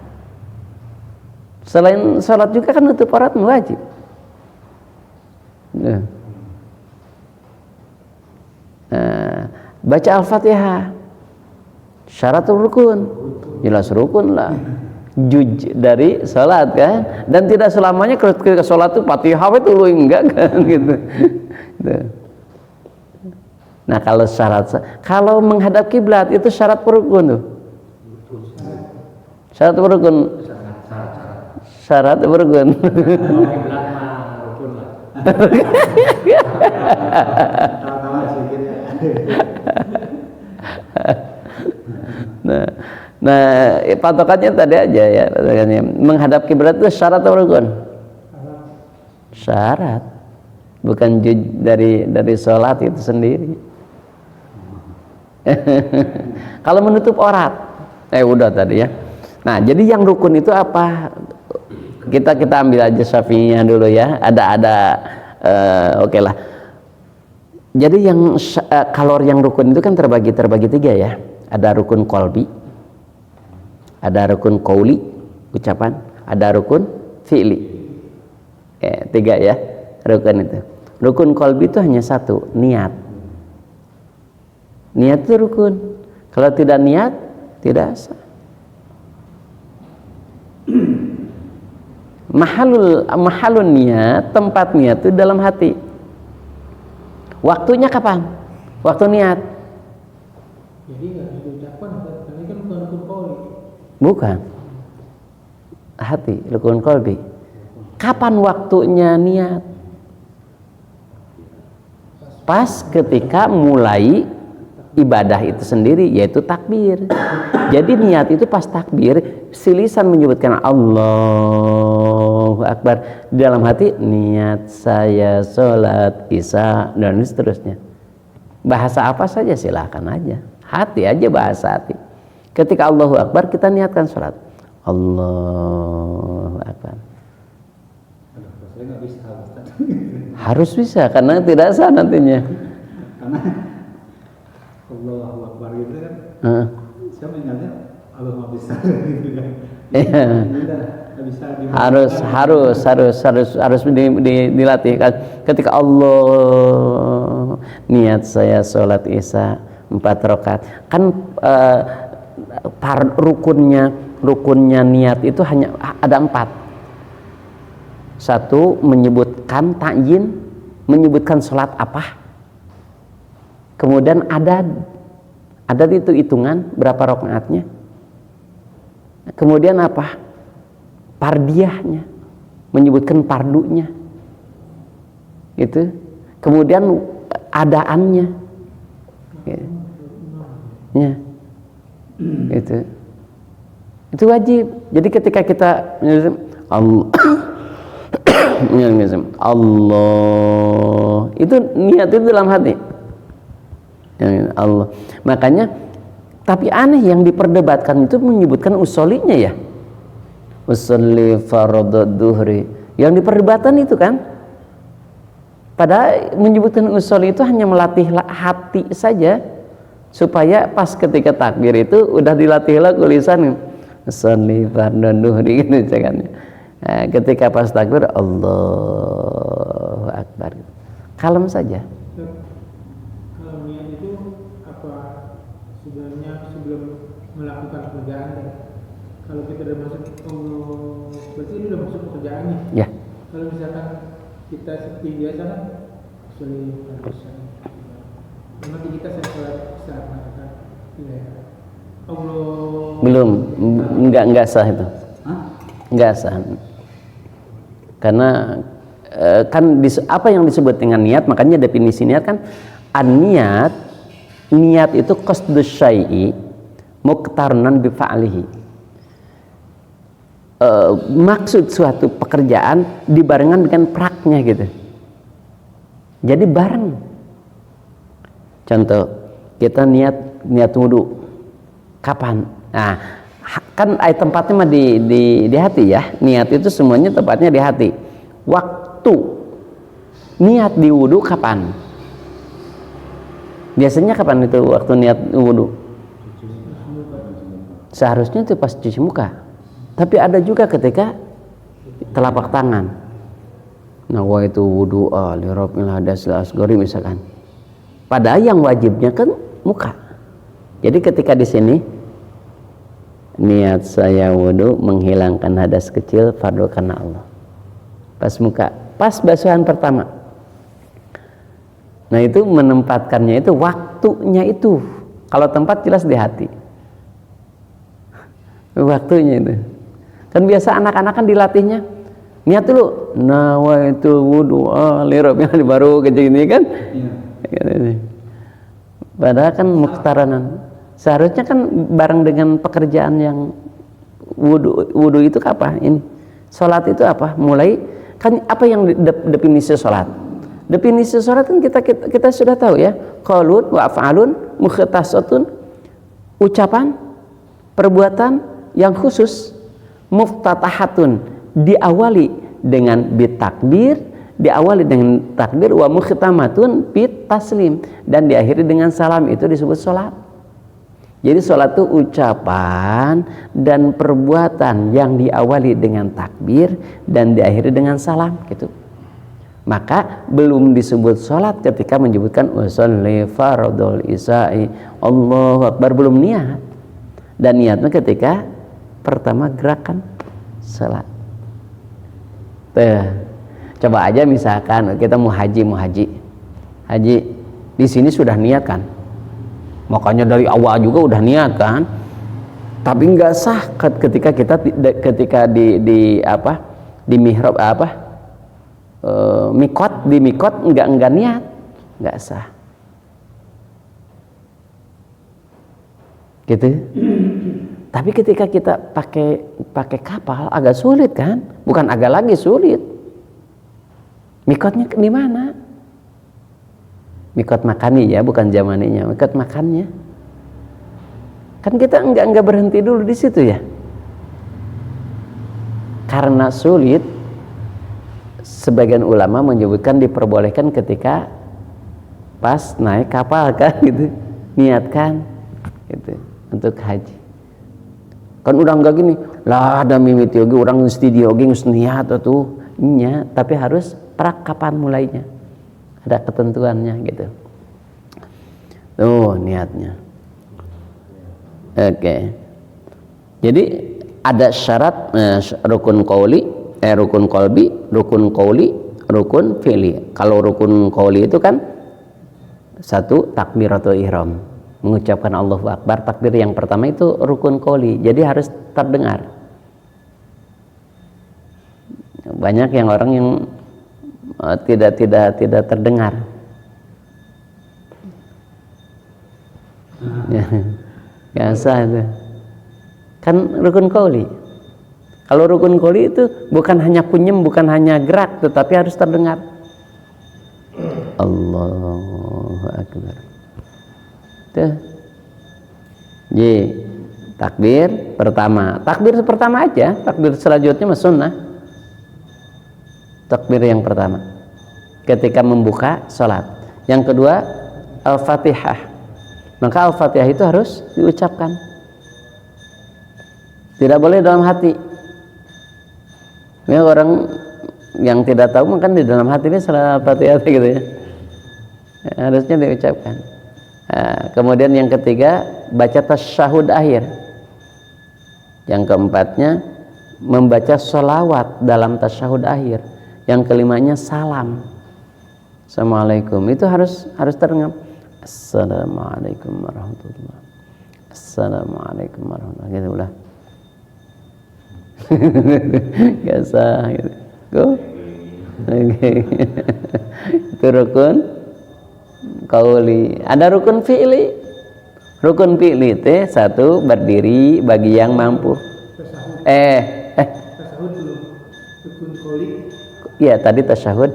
Selain sholat juga kan nutup aurat wajib. Baca Al-Fatihah syarat rukun, jelas rukun lah, juz dari salat kan, dan tidak selamanya ketika salat itu Fatihah itu lu enggak kan gitu. Nah, kalau kalau menghadap kiblat itu syarat rukun tuh. Syarat rukun. Syarat rukun. Nah, patokannya tadi aja ya, patokannya menghadap kiblat itu syarat atau rukun? Syarat, bukan juz dari sholat itu sendiri. Kalau menutup aurat, udah tadi ya. Nah, jadi yang rukun itu apa? Kita ambil aja Syafi'iyah dulu ya. Oke lah. Jadi kalau yang rukun itu kan terbagi tiga ya. Ada rukun qalbi, ada rukun qauli, ucapan, ada rukun fi'li. Tiga ya rukun itu. Rukun qalbi itu hanya satu, niat. Niat itu rukun. Kalau tidak niat, tidak sah. Mahalun niat, tempat niat itu dalam hati. Waktunya kapan? Waktu niat. Jadi nggak bisa diucapkan, ini kan bukan rukun qauli. Bukan. Hati, rukun qalbi. Kapan waktunya niat? Pas ketika mulai ibadah itu sendiri, yaitu takbir. Jadi niat itu pas takbir, si lisan menyebutkan Allahu Akbar, di dalam hati niat saya sholat isya dan seterusnya. Bahasa apa saja silakan aja, hati aja bahasa hati. Ketika Allahu Akbar kita niatkan sholat, Allahu Akbar. Harus bisa, karena tidak sah nantinya. Karena Allahu Akbar gitu kan, saya mengingatnya Allahu Akbar gitu kan. Iya. bisa harus dilatih kan. Ketika Allah niat saya sholat isya 4 rakaat kan, rukunnya niat itu hanya ada 4. Satu, menyebutkan ta'yin, menyebutkan sholat apa. Kemudian adat itu hitungan berapa rakaatnya. Kemudian apa? Pardiyahnya, menyebutkan pardunya. Itu. Kemudian adaannya. Ya. Itu wajib. Jadi ketika kita Allah itu niat itu dalam hati. Allah. Makanya tapi aneh yang diperdebatkan itu menyebutkan usolinya ya. Usolli fardhu duhri. Yang diperdebatkan itu kan. Padahal menyebutkan usoli itu hanya melatih hati saja supaya pas ketika takbir itu udah dilatihlah lisan. Usolli fardhu duhri gitu kan. Nah, ketika pas takbir Allahu Akbar. Kalem saja. Kalau niat itu apa sebenarnya sebelum melakukan pekerjaan kan? Kalau kita udah masuk berarti ini udah masuk pekerjaan nih. Ya. Kalau misalkan kita seperti biasa kan sulit bisa. Nanti kita saat melakukan ya. Allah Belum, enggak sah itu. Enggak sah. Karena kan apa yang disebut dengan niat, makanya definisi niat kan niat itu qasdus syai'i muqtarnan bi fa'lihi. Maksud suatu pekerjaan dibarengan dengan praknya gitu. Jadi bareng. Contoh, kita niat wudu. Kapan? Nah, kan tempatnya mah di hati ya. Niat itu semuanya tempatnya di hati. Waktu niat di wudu kapan? Biasanya kapan itu waktu niat wudu? Seharusnya itu pas cuci muka. Tapi ada juga ketika telapak tangan. Nah, wah itu wudu li rabbil hadasil asghari misalkan. Padahal yang wajibnya kan muka. Jadi ketika di sini niat saya wudu menghilangkan hadas kecil fardu karena Allah. Pas muka, pas basuhan pertama. Nah itu menempatkannya itu waktunya itu. Kalau tempat jelas di hati. Waktunya itu. Kan biasa anak-anak kan dilatihnya niat dulu. Nawaitu wudu li rabbil baru kayak gini kan. Iya. Padahal kan muktaranan. Seharusnya kan bareng dengan pekerjaan yang wudu itu apa? Ini salat itu apa? Mulai kan apa yang definisi salat? Definisi salat kan kita sudah tahu ya. Qaulun wa af'alun mukhtasatun, ucapan, perbuatan yang khusus, muftatahatun, diawali dengan bitakbir, diawali dengan takbir, wa mukhtamatun bit taslim, dan diakhiri dengan salam. Itu disebut salat. Jadi sholat itu ucapan dan perbuatan yang diawali dengan takbir dan diakhiri dengan salam gitu. Maka belum disebut sholat ketika menyebutkan usolli fardhul isya'i Allahu Akbar, belum niat. Dan niatnya ketika pertama gerakan sholat. Coba aja misalkan kita mau haji. Haji di sini sudah niat kan? Makanya dari awal juga udah niat kan, tapi nggak sah ketika di mihrab mikot nggak niat, nggak sah gitu. Tapi ketika kita pakai kapal agak sulit kan, bukan agak lagi sulit. Mikotnya di mana? Mikot makani ya, bukan zamaninya, mikot makannya. Kan kita enggak berhenti dulu di situ ya. Karena sulit, sebagian ulama menyebutkan diperbolehkan ketika pas naik kapal kan gitu, niatkan gitu untuk haji. Kan udah enggak gini lah, ada mimiti oge orang studio oge geus niat atuh nya, tapi harus prak kapan mulainya, ada ketentuannya gitu. Tuh niatnya. Oke. Jadi ada syarat rukun qauli, rukun qalbi, rukun qauli, rukun fi'li. Kalau rukun qauli itu kan satu takbiratul ihram, mengucapkan Allahu Akbar. Takbir yang pertama itu rukun qauli, jadi harus terdengar. Banyak yang orang yang tidak terdengar. Biasa itu. Kan rukun qauli. Kalau rukun qauli itu bukan hanya kunyem, bukan hanya gerak, tetapi harus terdengar. Allahu Akbar. Tuh. Takbir pertama. Takbir pertama aja, takbir selanjutnya mah sunnah. Takbir yang pertama ketika membuka sholat. Yang kedua Al-Fatihah. Maka Al-Fatihah itu harus diucapkan. Tidak boleh dalam hati. Ya, orang yang tidak tahu kan di dalam hati ini salah Al-Fatihah gitu ya. Harusnya diucapkan. Nah, kemudian yang ketiga baca tasyahud akhir. Yang keempatnya membaca sholawat dalam tasyahud akhir. Yang kelimanya salam. Assalamualaikum. Itu harus terdengar. Assalamualaikum warahmatullahi wabarakatuh. Assalamualaikum warahmatullahi wabarakatuh. Gitu ulah. Biasa gitu. Go. Oke. Itu rukun qauli. Ada rukun fi'li. Rukun fi'li itu satu, berdiri bagi yang mampu. Tasahud belum. Rukun qauli. Iya, tadi tasyahud.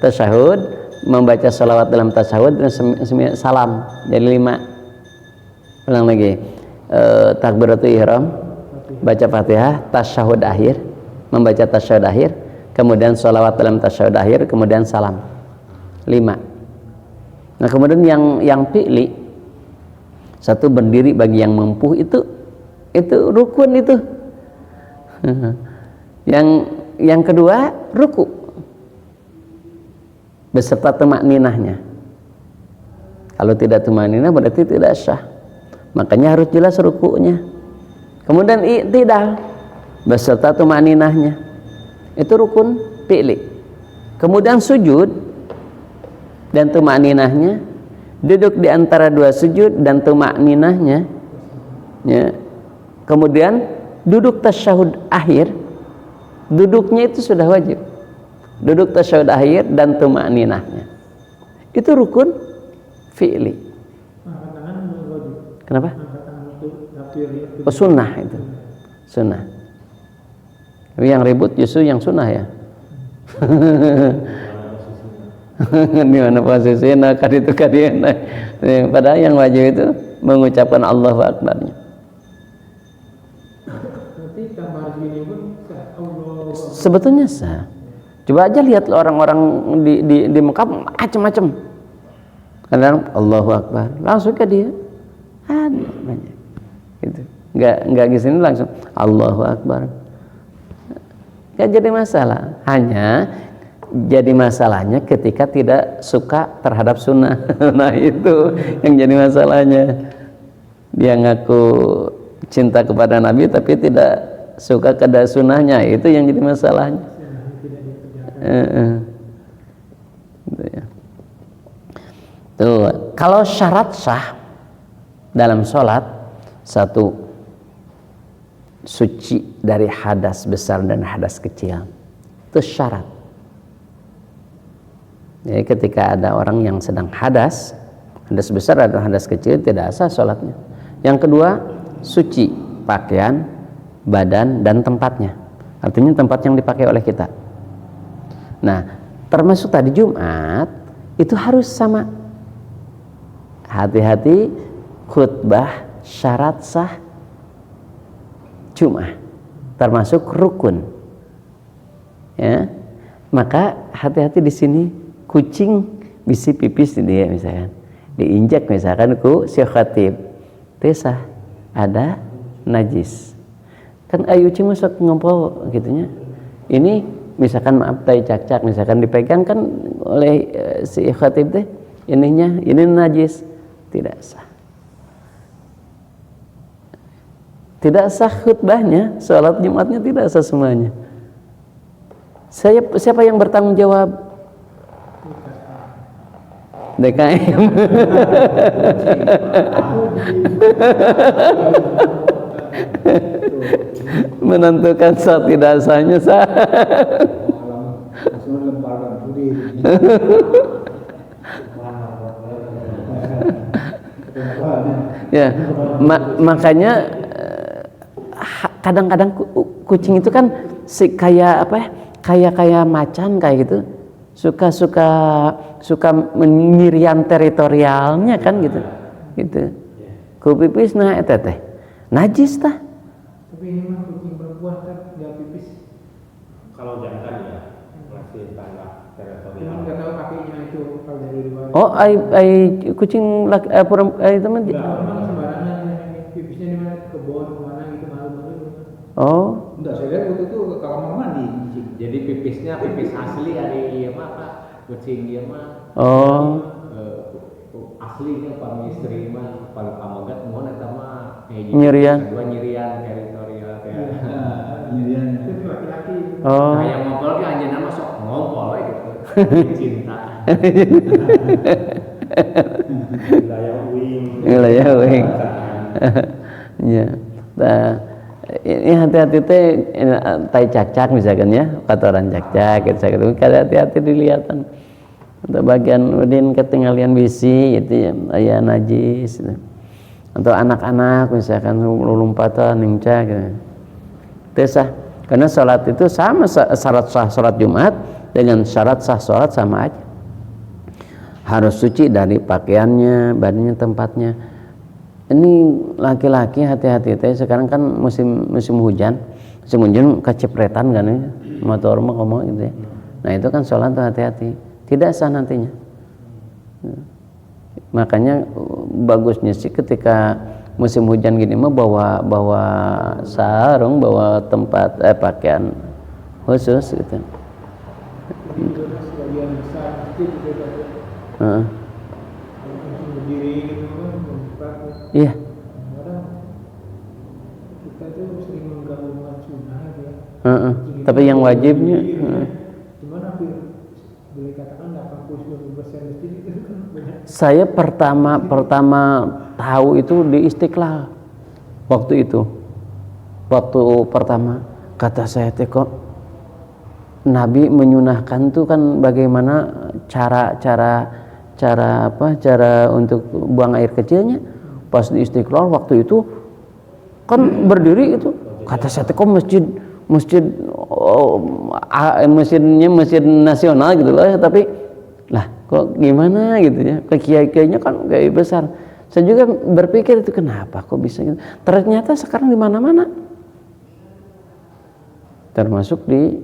Tasyahud, membaca salawat dalam tasyahud dan salam. Jadi 5. Ulang lagi. Takbiratul ihram, baca Fatihah, tasyahud akhir, membaca tasyahud akhir, kemudian salawat dalam tasyahud akhir, kemudian salam. 5. Nah, kemudian yang fi'li, satu berdiri bagi yang mampu, itu rukun itu. Yang kedua ruku beserta tumakninahnya. Kalau tidak tumakninah berarti tidak sah. Makanya harus jelas rukunya. Kemudian i'tidal beserta tumakninahnya. Itu rukun fi'li. Kemudian sujud dan tumakninahnya, duduk di antara dua sujud dan tumakninahnya. Ya. Kemudian duduk tasyahud akhir. Duduknya itu sudah wajib. Duduk tasyahud akhir dan tumakninahnya. Itu rukun fi'li. Angkat tangan wajib. Kenapa? Angkat tangan untuk takbir. Oh, sunnah itu. Sunnah. Tapi yang ribut justru yang sunnah ya. Di mana posisinya? Kaditu kadiana. Padahal yang wajib itu mengucapkan Allahu Akbar-nya. Sebetulnya sah. Coba aja lihat orang-orang di Mekah macam-macam. Kadang Allahu Akbar, langsung ke dia. Ada banyak. Gitu. Enggak di sini langsung Allahu Akbar. Enggak jadi masalah. Hanya jadi masalahnya ketika tidak suka terhadap sunnah. Nah, itu yang jadi masalahnya. Dia ngaku cinta kepada Nabi tapi tidak suka kepada sunnahnya, itu yang jadi masalahnya. Tuh, kalau syarat sah dalam sholat, satu, suci dari hadas besar dan hadas kecil. Itu syarat. Jadi ketika ada orang yang sedang hadas besar atau hadas kecil, tidak sah sholatnya. Yang kedua, suci pakaian, badan, dan tempatnya. Artinya tempat yang dipakai oleh kita. Nah, termasuk tadi Jumat itu harus sama. Hati-hati khutbah syarat sah Jumat, termasuk rukun. Ya, maka hati-hati di sini. Kucing bisi pipis di dia misalkan, diinjak misalkan ku si khatib, tesah ada najis. Kan ayu cing masuk ngompol gitunya. Ini misalkan maaf tai cak-cak misalkan dipegang kan oleh si khatib teh ininya ini najis, tidak sah. Tidak sah khutbahnya, sholat Jumatnya tidak sah semuanya. Siapa yang bertanggung jawab? DKM. Menentukan sah tidak sahnya sah. Langsung lemparkan sudi. Ya, makanya kadang-kadang kucing itu kan kayak apa ya? Kayak macan kayak gitu. Suka menyirian teritorialnya kan gitu. Gitu. Ku pipis nah eta teh. Najis tah. Tapi ini mah kucing perempuan kan nggak pipis. Kalau jantan ya masih tanah Cuman teritorial. nggak tahu kakinya itu kalau dari luar. Oh, ai kucing laki itu mah Memang sembarangan pipisnya di mana kebon kemana gitu malu-malu. oh, Enggak, saya lihat waktu itu ke kamar mandi. Jadi pipisnya pipis asli dari ieu mah Pak. Kucing ieu mah oh, aslinya pami istri mah paling pamagat mohon eta mah Nyirian. kedua nyirian teritorial kayak Itu laki-laki. oh. nah yang ngompol ke anjeunna mah sok ngompol we gitu cinta Wilayah uing. Wilayah wing. Ya. Nah, ini hati-hati teh tai cak-cak misalkan ya, kotoran cak-cak gitu. Kada hati-hati dilihatan. Untuk bagian udin ketinggalan bisi itu ya aya najis. Gitu. Untuk anak-anak misalkan lumpatan ningcak gitu. Teu sah. Karena salat itu sama syarat sah salat Jumat dengan syarat sah salat sama aja. Harus suci dari pakaiannya, badannya, tempatnya. Ini laki-laki hati-hati teh sekarang kan musim hujan. Musim hujan kecepretan kan ya. Motor mah ngomong gitu ya. Nah, itu kan salat tuh hati-hati. Tidak sah nantinya. Makanya bagusnya sih ketika musim hujan gini mah bawa sarung, bawa tempat pakaian khusus gitu. Sebagian besar masjid itu ada. Heeh. Kalau kucing berdiri gitu kan membuka. Iya. Kadang kita tuh sering menggabungkan sunnah ya. Heeh. Tapi yang wajibnya Cuman hampir boleh katakan 80-90% masjid itu kan banyak. saya pertama tahu itu di Istiqlal waktu itu. Waktu pertama kata saya teh kok Nabi menyunahkan tuh kan bagaimana cara untuk buang air kecilnya pas di Istiqlal waktu itu kan berdiri itu kata saya kok masjidnya masjid nasional gitu loh tapi lah kok gimana gitu ya ke kiai-kiainya kan kiai besar. Saya juga berpikir itu kenapa kok bisa gitu. Ternyata sekarang di mana-mana termasuk di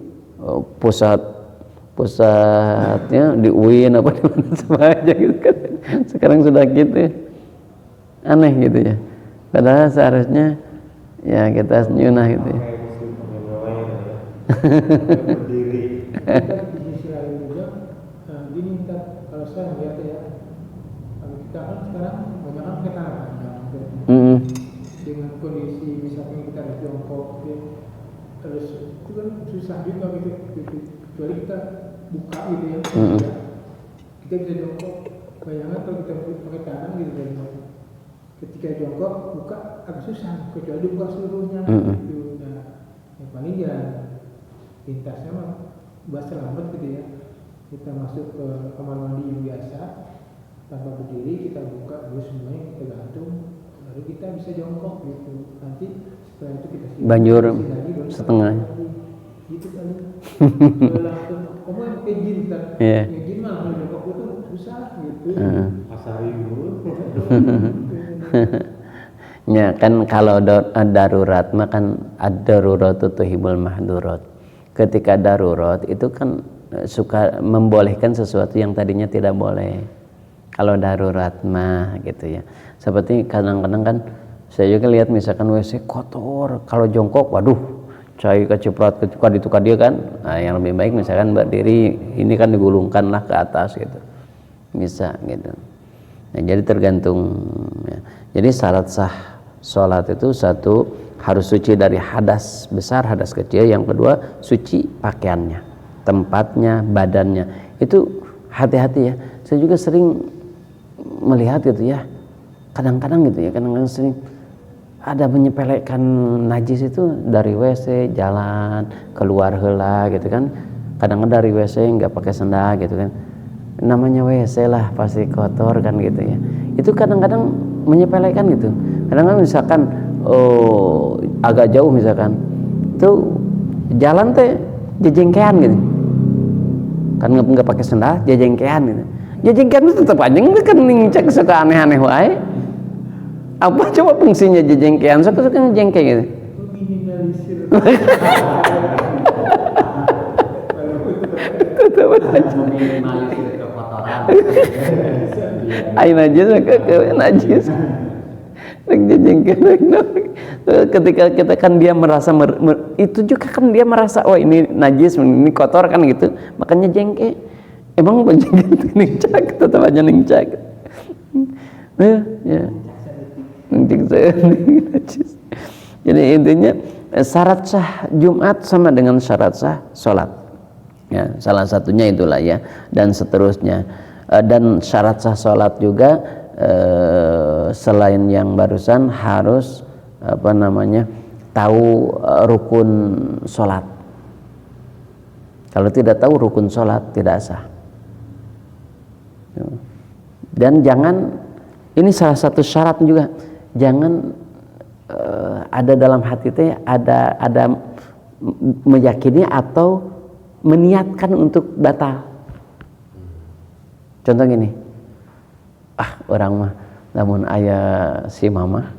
pusatnya di UIN apa di mana sama aja gitu kan. Sekarang sudah gitu ya. Aneh gitu ya. Padahal seharusnya ya kita nyunah gitu ya. Berdiri. Di sisi lain juga gini kita kalau saya melihat ya kalau kita kan sekarang banyak kan kita dengan kondisi misalnya kita ada jongkok ya, terus itu kan susah juga gitu kecuali kita buka gitu ya kita bisa jongkok bayangkan kalau kita pakai tangan gitu dari ketika jongkok buka agak susah kecuali dibuka seluruhnya gitu. Nah yang paling ya lintasnya mah buat selamat gitu ya kita masuk ke kamar mandi yang biasa tanpa berdiri kita buka dulu semuanya kita gantung baru kita bisa jongkok gitu nanti setelah itu kita Banjur lagi, baru setengah. lagi. Gitu kali langsung kamu yang pakai jin kan Iya. yang jin mah kalau jongkok itu susah gitu Asari dulu. Ya kan kalau darurat mah kan ad-daruratu tuhibul mahdurat. Ketika darurat itu kan suka membolehkan sesuatu yang tadinya tidak boleh. Kalau darurat mah gitu ya. Seperti kadang-kadang kan Saya juga lihat misalkan WC kotor, kalau jongkok, waduh, cai keciprat itu dia kan. Nah, yang lebih baik misalkan berdiri, ini kan digulungkanlah ke atas gitu, bisa gitu. Nah, jadi tergantung. Ya. Jadi syarat sah sholat itu satu harus suci dari hadas besar, hadas kecil. Yang kedua suci pakaiannya, tempatnya, badannya. Itu hati-hati ya. Saya juga sering melihat gitu ya. Kadang-kadang gitu ya, kadang-kadang sering ada menyepelekan najis itu dari WC jalan keluar heula gitu kan. Kadang-kadang dari WC nggak pakai sendal gitu kan. Namanya WC lah pasti kotor kan gitu ya. Itu kadang-kadang menyepelekan gitu. Kadang-kadang misalkan agak jauh misalkan itu jalan teh jejengkean gitu. Kan nggak pakai sendal jejengkean gitu. Jejengkean itu tetap aja kan cek suka aneh-aneh wae. Apa coba fungsinya jejengkean? Suka ngejengke gitu. Minimalisir. Meminimalisir kekotoran. Ayo najis ke najis. Ketika kita kan dia merasa itu juga kan dia merasa oh ini najis, ini kotor kan gitu, makanya jengke. Emang jengke itu nincak, tetap aja nincak. Ya. Najis. Jadi intinya syarat sah Jumat sama dengan syarat sah sholat. Ya, salah satunya itulah ya, dan seterusnya. Dan syarat sah sholat juga selain yang barusan harus tahu rukun sholat. Kalau tidak tahu rukun sholat tidak sah. Dan jangan, ini salah satu syarat juga, jangan ada dalam hati teh ada meyakini atau meniatkan untuk batal. Contoh gini, orang mah namun ayah si mama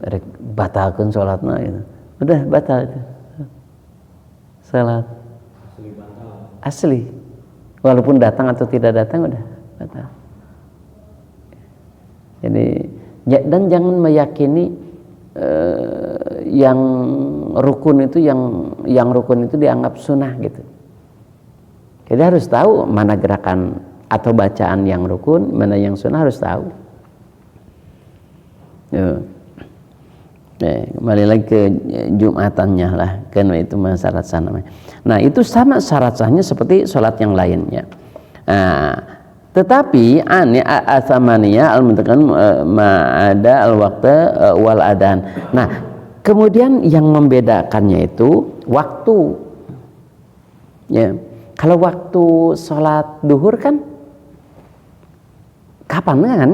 rek batalkan sholatna gitu. Udah batal itu sholat asli, walaupun datang atau tidak datang udah batal. Jadi dan jangan meyakini yang rukun itu yang rukun itu dianggap sunnah gitu. Jadi harus tahu mana gerakan atau bacaan yang rukun, mana yang sunnah harus tahu. Kembali lagi ke Jumatannya lah, karena itu syarat sah namanya. Nah itu sama syarat sahnya seperti sholat yang lainnya. Tetapi athamaniyah al-muntaqan ma'ada al-waqta wal adan. Nah kemudian yang membedakannya itu waktu. Ya, kalau waktu sholat duhur kan kapan kan?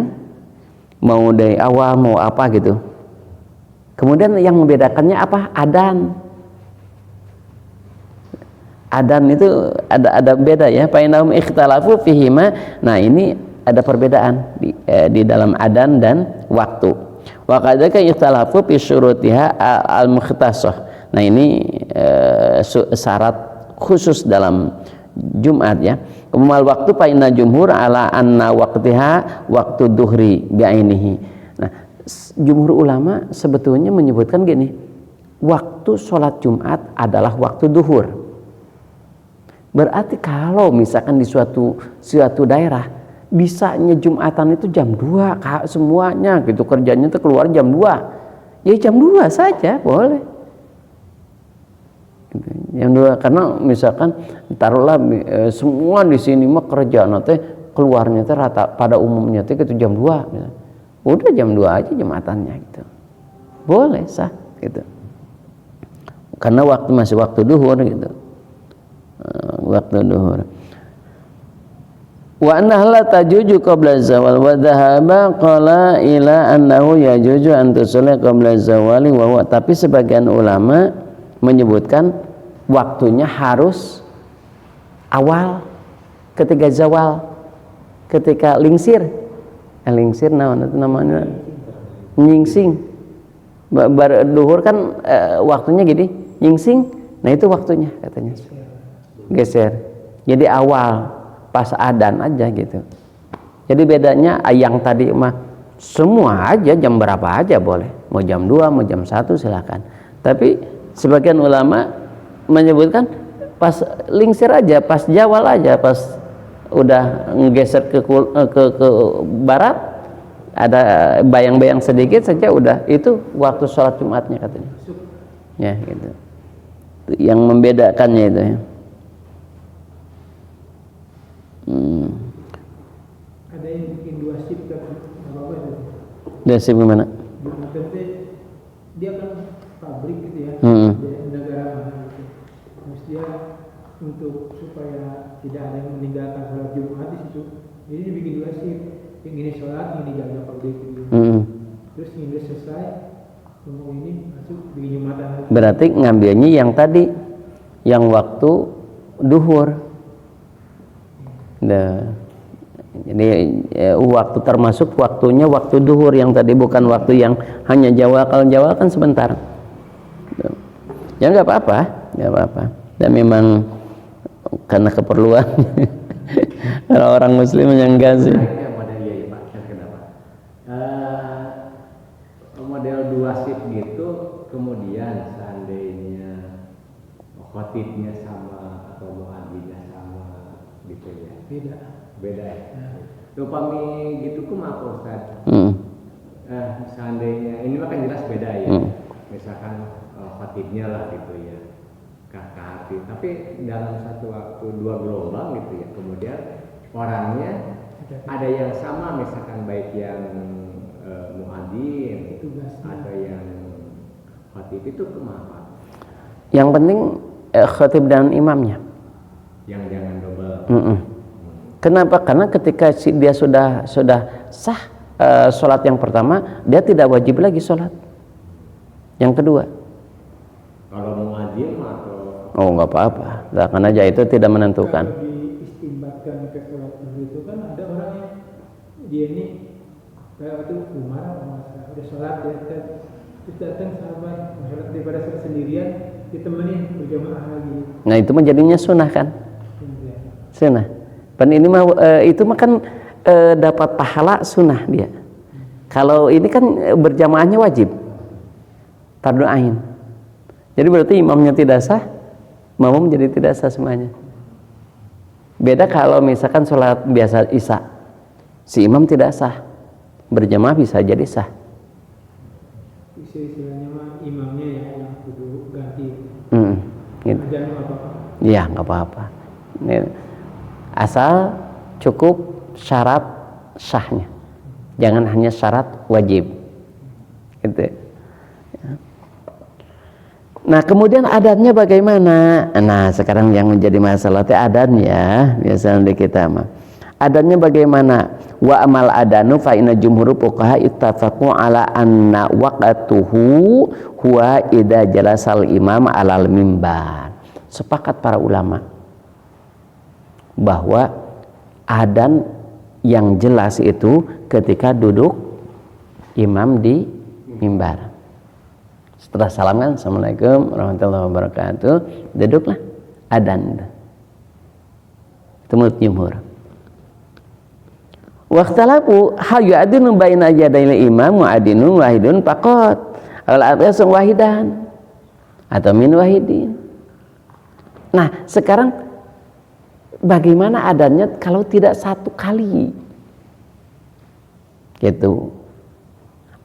Mau dari awal mau apa gitu. Kemudian yang membedakannya apa? Adan. Adan itu ada beda ya. Fa innahum ikhtalafu fihima. Nah, ini ada perbedaan di dalam adan dan waktu. Wa kadzaka ikhtalafu fi syurutiha al-mukhtasah. Nah, ini syarat khusus dalam Jumat ya. Kemudian waktu fa inna jumhur ala anna waqtiha waktu duhri bi'ainihi. Nah, jumhur ulama sebetulnya menyebutkan gini, waktu sholat Jumat adalah waktu duhur. Berarti kalau misalkan di suatu daerah bisanya Jumatan itu jam 2 semuanya gitu, kerjanya itu keluar jam 2. Ya jam 2 saja boleh. Jam 2 karena misalkan taruhlah semua di sini mah kerja nanti keluarnya teh rata pada umumnya teh gitu jam 2 gitu. Udah jam 2 aja Jumatannya gitu. Boleh sah gitu. Karena masih waktu duhur gitu. Waktu duhur. Wa annaha la tajuju qabla zawal wa dhahaba qala ila annahu yajuju an tusalli qabla zawali wa huwa, tapi sebagian ulama menyebutkan waktunya harus awal ketika zawal, ketika lingsir. Lingsir naon itu namanya? Nyingsing. Duhur kan waktunya gini, nyingsing. Nah itu waktunya katanya. Geser. Jadi awal pas adan aja gitu. Jadi bedanya yang tadi mah semua aja, jam berapa aja boleh, mau jam 2, mau jam 1 silakan. Tapi sebagian ulama menyebutkan pas lingsir aja, pas jawal aja, pas udah ngegeser ke barat, ada bayang-bayang sedikit saja udah itu waktu sholat Jumatnya katanya. Ya gitu. Yang membedakannya itu ya. Ada yang bikin 2 shift kan apa-apa itu. Dari sini gimana? Jumatan teh dia kan pabrik gitu ya, Hmm. di negara mana gitu. Terus dia untuk supaya tidak ada yang meninggalkan sholat Jumat di situ, jadi dia bikin 2 shift. Yang ini sholat, yang ini jaga pabrik gitu. Terus yang udah selesai, ngomong ini masuk bikin Jumatan lagi. Berarti ngambilnya yang tadi, yang waktu duhur. Nah, jadi waktu termasuk waktunya waktu duhur yang tadi, bukan waktu yang hanya jawal. Kalau jawal kan sebentar. Ya nggak apa-apa, nggak apa-apa. Dan memang karena keperluan. Kalau orang Muslim yang enggak sih. Model iya Pak, kenapa? Model 2 shift gitu, kemudian seandainya khotibnya sama atau muadzzinnya sama gitu ya. Beda ya. Upami gitu kumaha Pak Ustaz? Seandainya ini mah kan jelas beda ya. Misalkan khotibnya lah gitu ya. Kakak, tapi dalam satu waktu 2 gelombang gitu ya. Kemudian orangnya ada yang sama, misalkan baik yang muadzin atau yang khotib, itu kumaha? Yang penting khotib dan imamnya. Yang jangan double. Kenapa? Karena ketika dia sudah sah sholat yang pertama, dia tidak wajib lagi sholat yang kedua. Kalau muadzin atau Oh nggak apa-apa, karena aja itu tidak menentukan. Kalau diistimbatkan ke sholat itu kan ada orang yang dia ini kayak itu Umar udah sholat dia terus datang sahabat sholat daripada sholat sendirian ditemenin berjamaah lagi. Nah itu menjadinya sunnah kan? Sunnah. Dan ini mah itu mah kan dapat pahala sunnah dia. Kalau ini kan berjamaahnya wajib, fardu ain. Jadi berarti imamnya tidak sah, makmum menjadi tidak sah semuanya. Beda kalau misalkan sholat biasa isya, si imam tidak sah, berjamaah bisa jadi sah. Istilahnya mah imamnya ya yang kudu ganti. Gitu. Jangan apa-apa. Iya nggak apa-apa. Asal cukup syarat sahnya, jangan hanya syarat wajib. Gitu. Nah kemudian adatnya bagaimana? Nah sekarang yang menjadi masalah itu adatnya, biasanya di kita mah. Adatnya bagaimana? Wa amal adanu fa inna jumhur fuqaha ittafaqu ala anna waqtuhu huwa idza jalasal imam alal mimbar. Sepakat para ulama bahwa adzan yang jelas itu ketika duduk imam di mimbar. Setelah salam kan, Assalamualaikum warahmatullahi wabarakatuh, duduklah, adzan. Itu menurut jumhur. Waqtalafu hal yu'adinu baina yadayil imam mu'adinun wahidun faqat al atasung wahidan atau min wahidin. Nah sekarang bagaimana adanya kalau tidak satu kali gitu,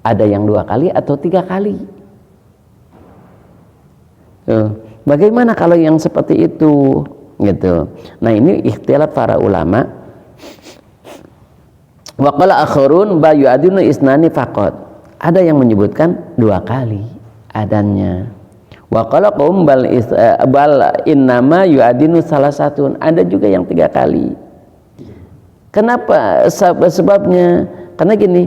ada yang 2 kali atau 3 kali. Bagaimana kalau yang seperti itu gitu. Nah ini ikhtilaf para ulama. Wa qala akharun ba yu'adinu isnani faqat. Ada yang menyebutkan 2 kali adannya. Wa qala qaum bal innama yu'adinu salasatun. Ada juga yang 3 kali. Kenapa? Sebabnya karena gini.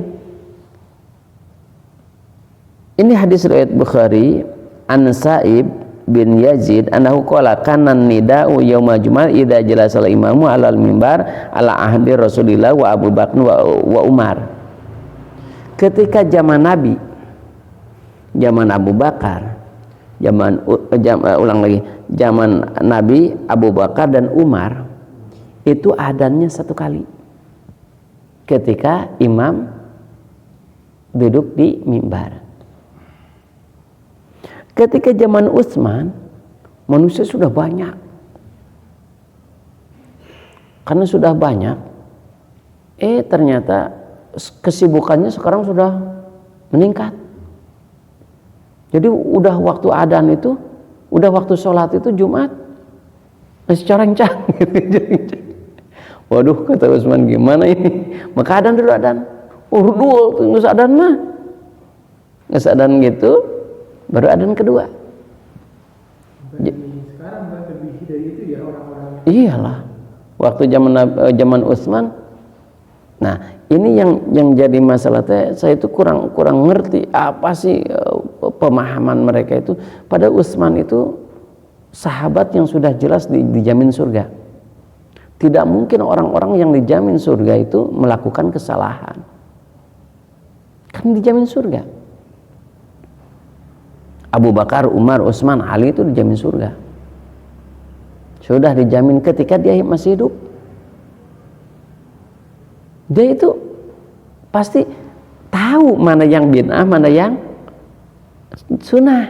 Ini hadis riwayat Bukhari an Sa'ib bin Yazid annahu qala kana nida'u yaumul jumat idza jalasal imamu alal mimbar ala ahdi Rasulillah wa Abu Bakar wa Umar. Ketika zaman Nabi, zaman Abu Bakar, zaman Nabi, Abu Bakar dan Umar, itu adzannya 1 kali. Ketika imam duduk di mimbar. Ketika zaman Utsman, manusia sudah banyak. Karena sudah banyak, ternyata kesibukannya sekarang sudah meningkat. Jadi udah waktu adzan itu, udah waktu sholat itu Jumat, masih carancang gitu. Waduh, kata Utsman, gimana ini? Maka adzan dulu, adzan. Dulu tunggu adzan mah. Nggak adzan gitu, baru adzan kedua. Sekarang lebih dari itu ya orang-orang. Iyalah, waktu zaman Utsman. Nah, ini yang jadi masalah saya itu kurang ngerti apa sih pemahaman mereka itu. Pada Utsman itu sahabat yang sudah jelas dijamin surga. Tidak mungkin orang-orang yang dijamin surga itu melakukan kesalahan. Kan dijamin surga. Abu Bakar, Umar, Utsman, Ali itu dijamin surga. Sudah dijamin ketika dia masih hidup. Dia itu pasti tahu mana yang bid'ah, mana yang sunnah,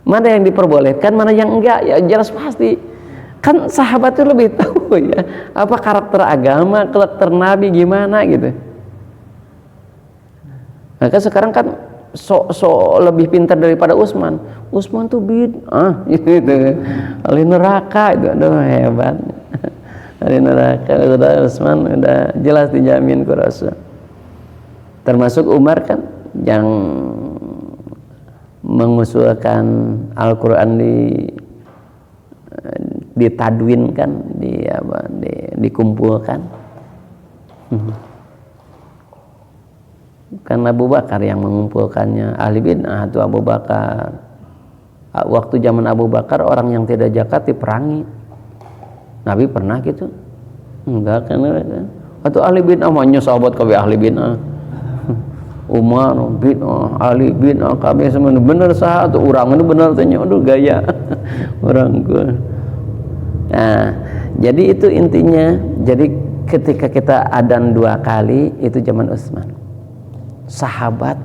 mana yang diperbolehkan, mana yang enggak. Ya jelas pasti. Kan sahabat itu lebih tahu ya apa karakter agama, karakter Nabi gimana gitu. Maka sekarang kan lebih pintar daripada Utsman. Utsman tuh bid'ah gitu. Ahli neraka itu, aduh hebat. Ahli neraka, udah Utsman udah jelas dijamin ku Rasul. Termasuk Umar kan yang mengusulkan Al-Qur'an ditadwinkan, dikumpulkan. Kan Abu Bakar yang mengumpulkannya. Ahli bid'ah itu Abu Bakar. Waktu zaman Abu Bakar orang yang tidak zakat diperangi. Nabi pernah gitu? Enggak kan? Atau ahli bid'ah maunya sahabat kami ahli bid'ah. Umar bid'ah, ahli bid'ah kami semua bener sah atau orang itu bener tanya, aduh gaya orangku. Nah, jadi itu intinya. Jadi ketika kita adzan 2 kali itu zaman Utsman. Sahabat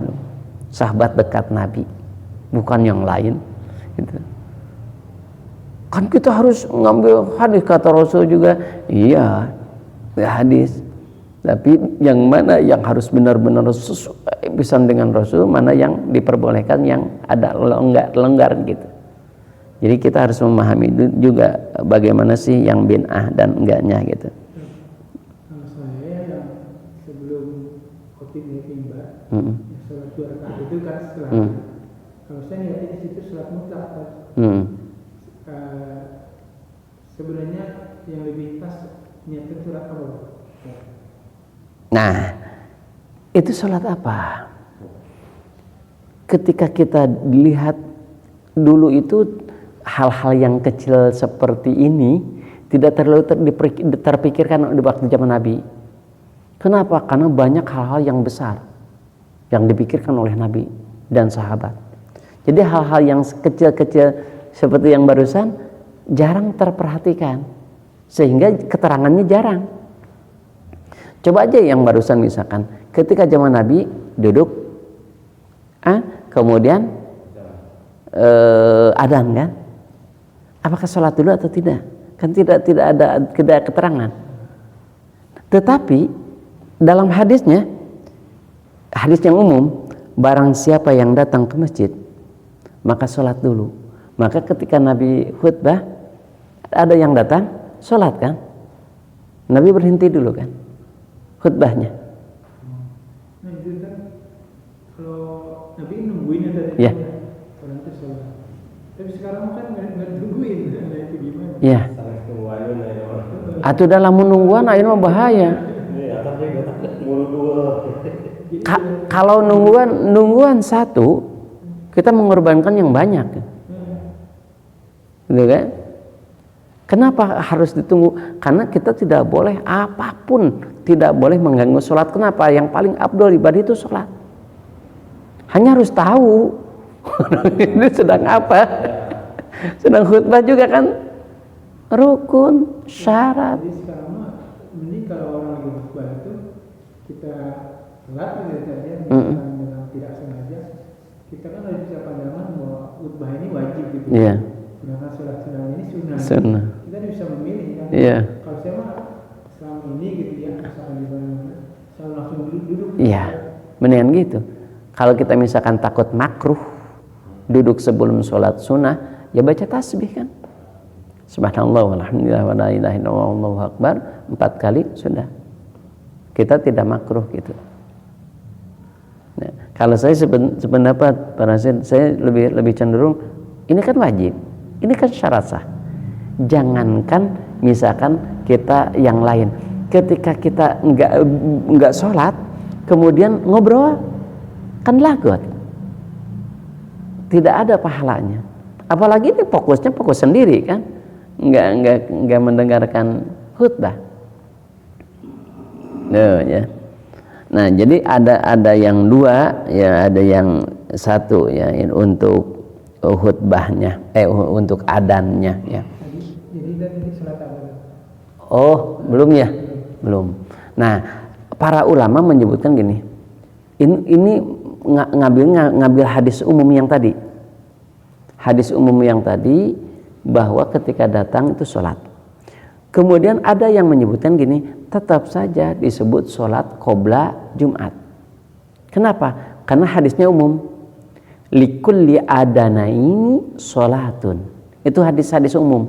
dekat Nabi, bukan yang lain gitu. Kan kita harus ngambil hadis kata Rasul juga, iya hadis, tapi yang mana yang harus benar-benar sesuai pisan dengan Rasul, mana yang diperbolehkan, yang ada longgar gitu. Jadi kita harus memahami juga bagaimana sih yang bid'ah dan enggaknya gitu. Kalau saya yang sebelum khotib naik mimbar, sholat 2 rakaat itu kan setelah. Kalau saya lihat di situ sholat mutlak. Sebenarnya yang lebih pas niatkan sholat apa? Nah, itu sholat apa? Ketika kita lihat dulu itu hal-hal yang kecil seperti ini tidak terlalu terpikirkan di waktu zaman Nabi. Kenapa? Karena banyak hal-hal yang besar yang dipikirkan oleh Nabi dan sahabat. Jadi hal-hal yang kecil-kecil seperti yang barusan jarang terperhatikan, sehingga keterangannya jarang. Coba aja yang barusan misalkan ketika zaman Nabi duduk, kemudian adzan kan? Apakah sholat dulu atau tidak? Kan tidak ada keterangan. Tetapi dalam hadisnya, hadis yang umum, barang siapa yang datang ke masjid maka sholat dulu. Maka ketika Nabi khutbah ada yang datang sholat kan, Nabi berhenti dulu kan khutbahnya. Nah itu kan kalau Nabi nungguin ya tadi. Ya. Orang itu sholat. Tapi sekarang kan nggak nungguin. Nah itu gimana? Ya. Atau dalam menungguan ayeuna mah bahaya. Kalau nungguan satu, kita mengorbankan yang banyak. Gitu kan? Kenapa harus ditunggu? Karena kita tidak boleh apapun, tidak boleh mengganggu sholat. Kenapa? Yang paling afdol ibadah itu sholat. Hanya harus tahu ini sedang apa. Sedang khutbah juga kan rukun, syarat. Jadi sekarang mah, ini kalau orang lagi khutbah itu kita sholat gitu tadi ya, misalkan dengan tidak sengaja kita kan harus bisa pandangan bahwa khutbah ini wajib gitu. Iya. Sedangkan sholat sunnah ini sunnah. Sunnah. Kita bisa memilih kan. Iya. Kalau saya mah selama ini gitu ya, misalkan di mana saya langsung duduk. Iya. Mendingan gitu. Kalau kita misalkan takut makruh duduk sebelum sholat sunnah, ya baca tasbih kan. Subhanallah walhamdulillah wa la ilaha illallah wallahu akbar 4 kali sudah. Kita tidak makruh gitu. Nah, kalau saya sependapat para saya lebih cenderung ini kan wajib. Ini kan syarat sah. Jangankan misalkan kita yang lain, ketika kita enggak sholat kemudian ngobrol kan lagot. Tidak ada pahalanya. Apalagi ini fokus sendiri kan. Enggak mendengarkan khutbah. Ya. Nah, jadi ada yang 2 ya, ada yang 1 ya untuk khutbahnya, untuk adannya ya. Jadi tadi sholat apa? Oh, belum ya? Belum. Nah, para ulama menyebutkan gini. Ini ngambil hadis umum yang tadi. Hadis umum yang tadi bahwa ketika datang itu sholat. Kemudian ada yang menyebutkan gini, tetap saja disebut sholat qobla Jumat. Kenapa? Karena hadisnya umum. Likulli adanaini sholatun. Itu hadis-hadis umum.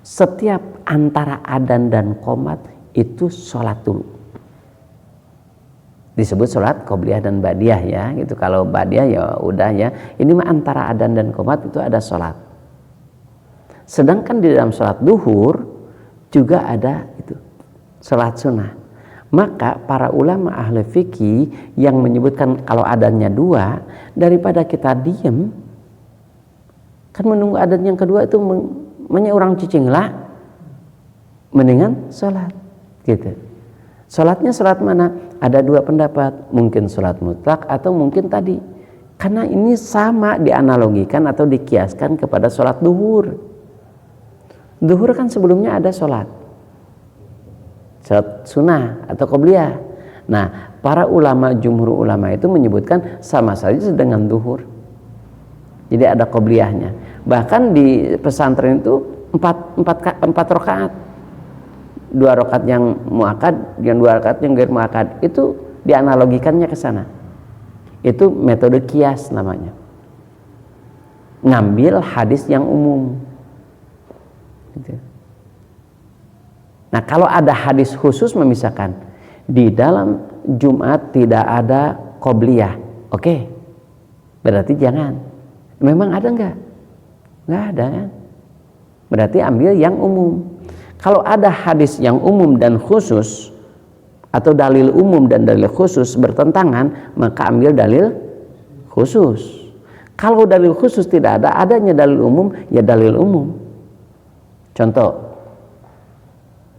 Setiap antara adan dan qomat itu sholat dulu. Disebut sholat qobliyah dan ba'diyah ya. Gitu. Kalau ba'diyah ya udah ya. Ini mah antara adan dan qomat itu ada sholat. Sedangkan di dalam sholat duhur juga ada itu sholat sunnah. Maka para ulama ahli fikih yang menyebutkan kalau adannya 2, daripada kita diem kan menunggu adan yang kedua itu orang cicing lah, mendingan sholat gitu. Sholatnya sholat mana? Ada 2 pendapat, mungkin sholat mutlak atau mungkin tadi, karena ini sama dianalogikan atau dikiaskan kepada sholat duhur. Duhur kan sebelumnya ada sholat sunnah atau qobliyah. Nah, para ulama, jumhur ulama itu menyebutkan sama saja dengan duhur. Jadi ada qobliyahnya. Bahkan di pesantren itu 4 rakaat. 2 rakaat yang muakkad, yang 2 rakaat yang ghair muakkad. Itu dianalogikannya ke sana. Itu metode kias namanya. Ngambil hadis yang umum. Gitu. Nah, kalau ada hadis khusus memisahkan di dalam Jumat tidak ada qobliyah, oke, berarti jangan. Memang ada nggak ada kan? Berarti ambil yang umum. Kalau ada hadis yang umum dan khusus atau dalil umum dan dalil khusus bertentangan, maka ambil dalil khusus. Kalau dalil khusus tidak ada, adanya dalil umum, ya dalil umum. Contoh,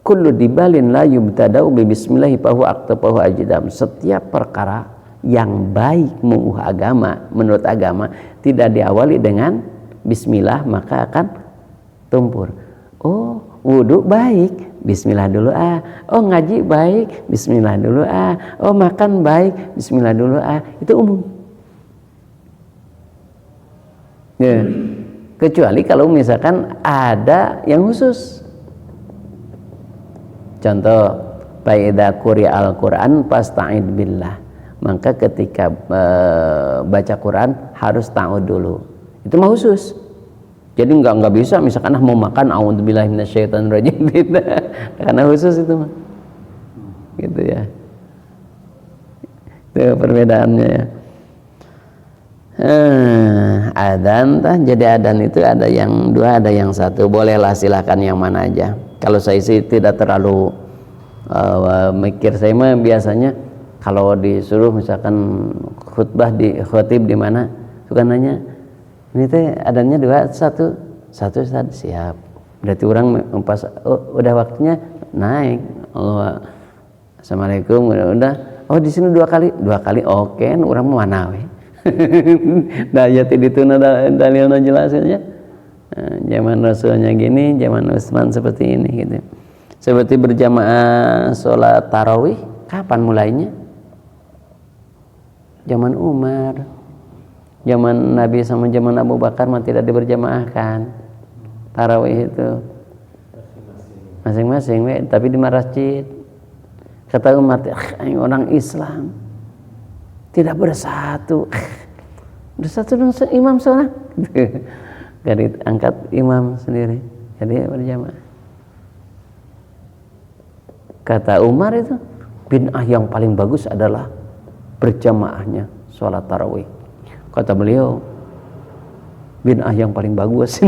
kullu dibalin la yubtada'u bi bismillahi fa huwa aqtafahu ajdam. Setiap perkara yang baik menurut agama tidak diawali dengan bismillah maka akan tumpur. Oh, wudu baik, bismillah dulu ah. Oh, ngaji baik, bismillah dulu ah. Oh, makan baik, bismillah dulu ah. Itu umum. Ya. Kecuali kalau misalkan ada yang khusus. Contoh, faidza quri'al Qur'an fasta'id billah. Maka ketika baca Quran harus ta'awud dulu. Itu mah khusus. Jadi enggak bisa misalkan mau makan a'udzubillahi minasyaitonirrajim gitu. Karena khusus itu mah. Gitu ya. Itu perbedaannya ya. Adzan jadi adzan itu ada yang 2 ada yang 1. Bolehlah silakan yang mana aja. Kalau saya sih tidak terlalu mikir. Saya mah biasanya kalau disuruh misalkan khutbah di khotib di mana suka nanya ini teh adzannya 2 1 siap. Berarti orang pas udah waktunya naik. Assalamualaikum udah. Oh di sini 2 kali oke orang mau mana we. Daya itu dalilnya jelasnya. Zaman Rasulnya gini, zaman Utsman seperti ini gitu. Seperti berjamaah sholat tarawih, kapan mulainya? zaman Umar, zaman Nabi sama zaman Abu Bakar mah tidak diberjamaahkan tarawih itu masing-masing tapi di masjid. Kata Umar, orang Islam tidak bersatu dengan imam sholat. Jadi angkat imam sendiri, jadi berjamaah. Kata Umar itu, bid'ah yang paling bagus adalah berjamaahnya sholat tarawih. Kata beliau, bid'ah yang paling bagus.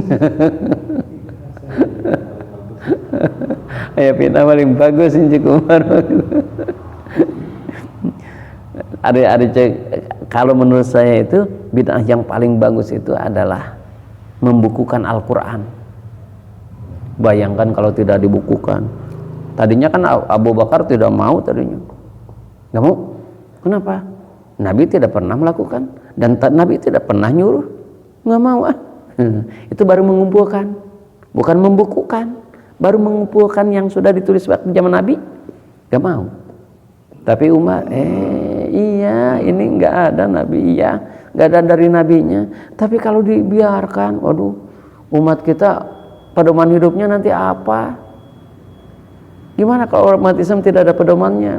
Ya bid'ah paling bagus ini Umar. Ada kalau menurut saya itu bid'ah yang paling bagus itu adalah membukukan Al-Quran. Bayangkan kalau tidak dibukukan. Tadinya kan Abu Bakar tidak mau tadinya. Nggak mau. Kenapa? Nabi tidak pernah melakukan dan Nabi tidak pernah nyuruh. Nggak mau Itu baru mengumpulkan, bukan membukukan. Baru mengumpulkan yang sudah ditulis waktu zaman Nabi. Nggak mau. Tapi Umar, iya ini nggak ada Nabi, iya nggak ada dari Nabinya. Tapi kalau dibiarkan, waduh, umat kita pedoman hidupnya nanti apa? Gimana kalau umat Islam tidak ada pedomannya?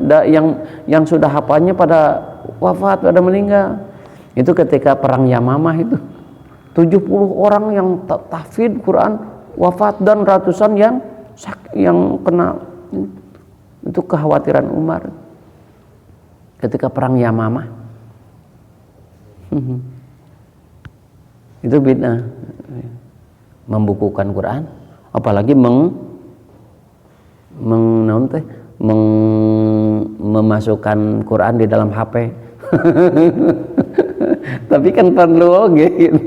Yang sudah hafalnya pada wafat, pada meninggal. Itu ketika perang Yamamah itu 70 orang yang tahfidz Quran wafat dan ratusan yang kena. Itu kekhawatiran Umar ketika perang Yamamah. Itu bid'ah membukukan Quran, apalagi memasukkan Quran di dalam HP. Tapi kan perlu gitu.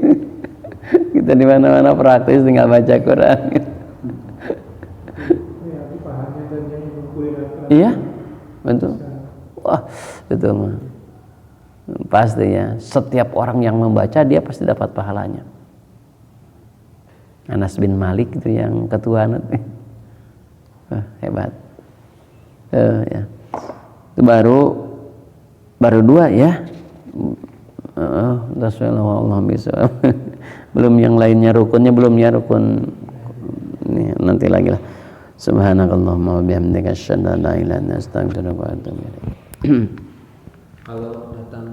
Kita di mana-mana praktis tinggal baca Quran. Iya, betul. Wah, itu mah pastinya setiap orang yang membaca dia pasti dapat pahalanya. Anas bin Malik itu yang ketua nanti. Hebat. Ya. Itu baru dua ya. Rasulullah bisa. Belum yang lainnya rukunnya belum ya rukun. Nih, nanti lagi lah. Subhanakallahumma wa bihamdika asyhadu an la ilaha illa anta astaghfiruka wa atubu ilaik. Kalau datang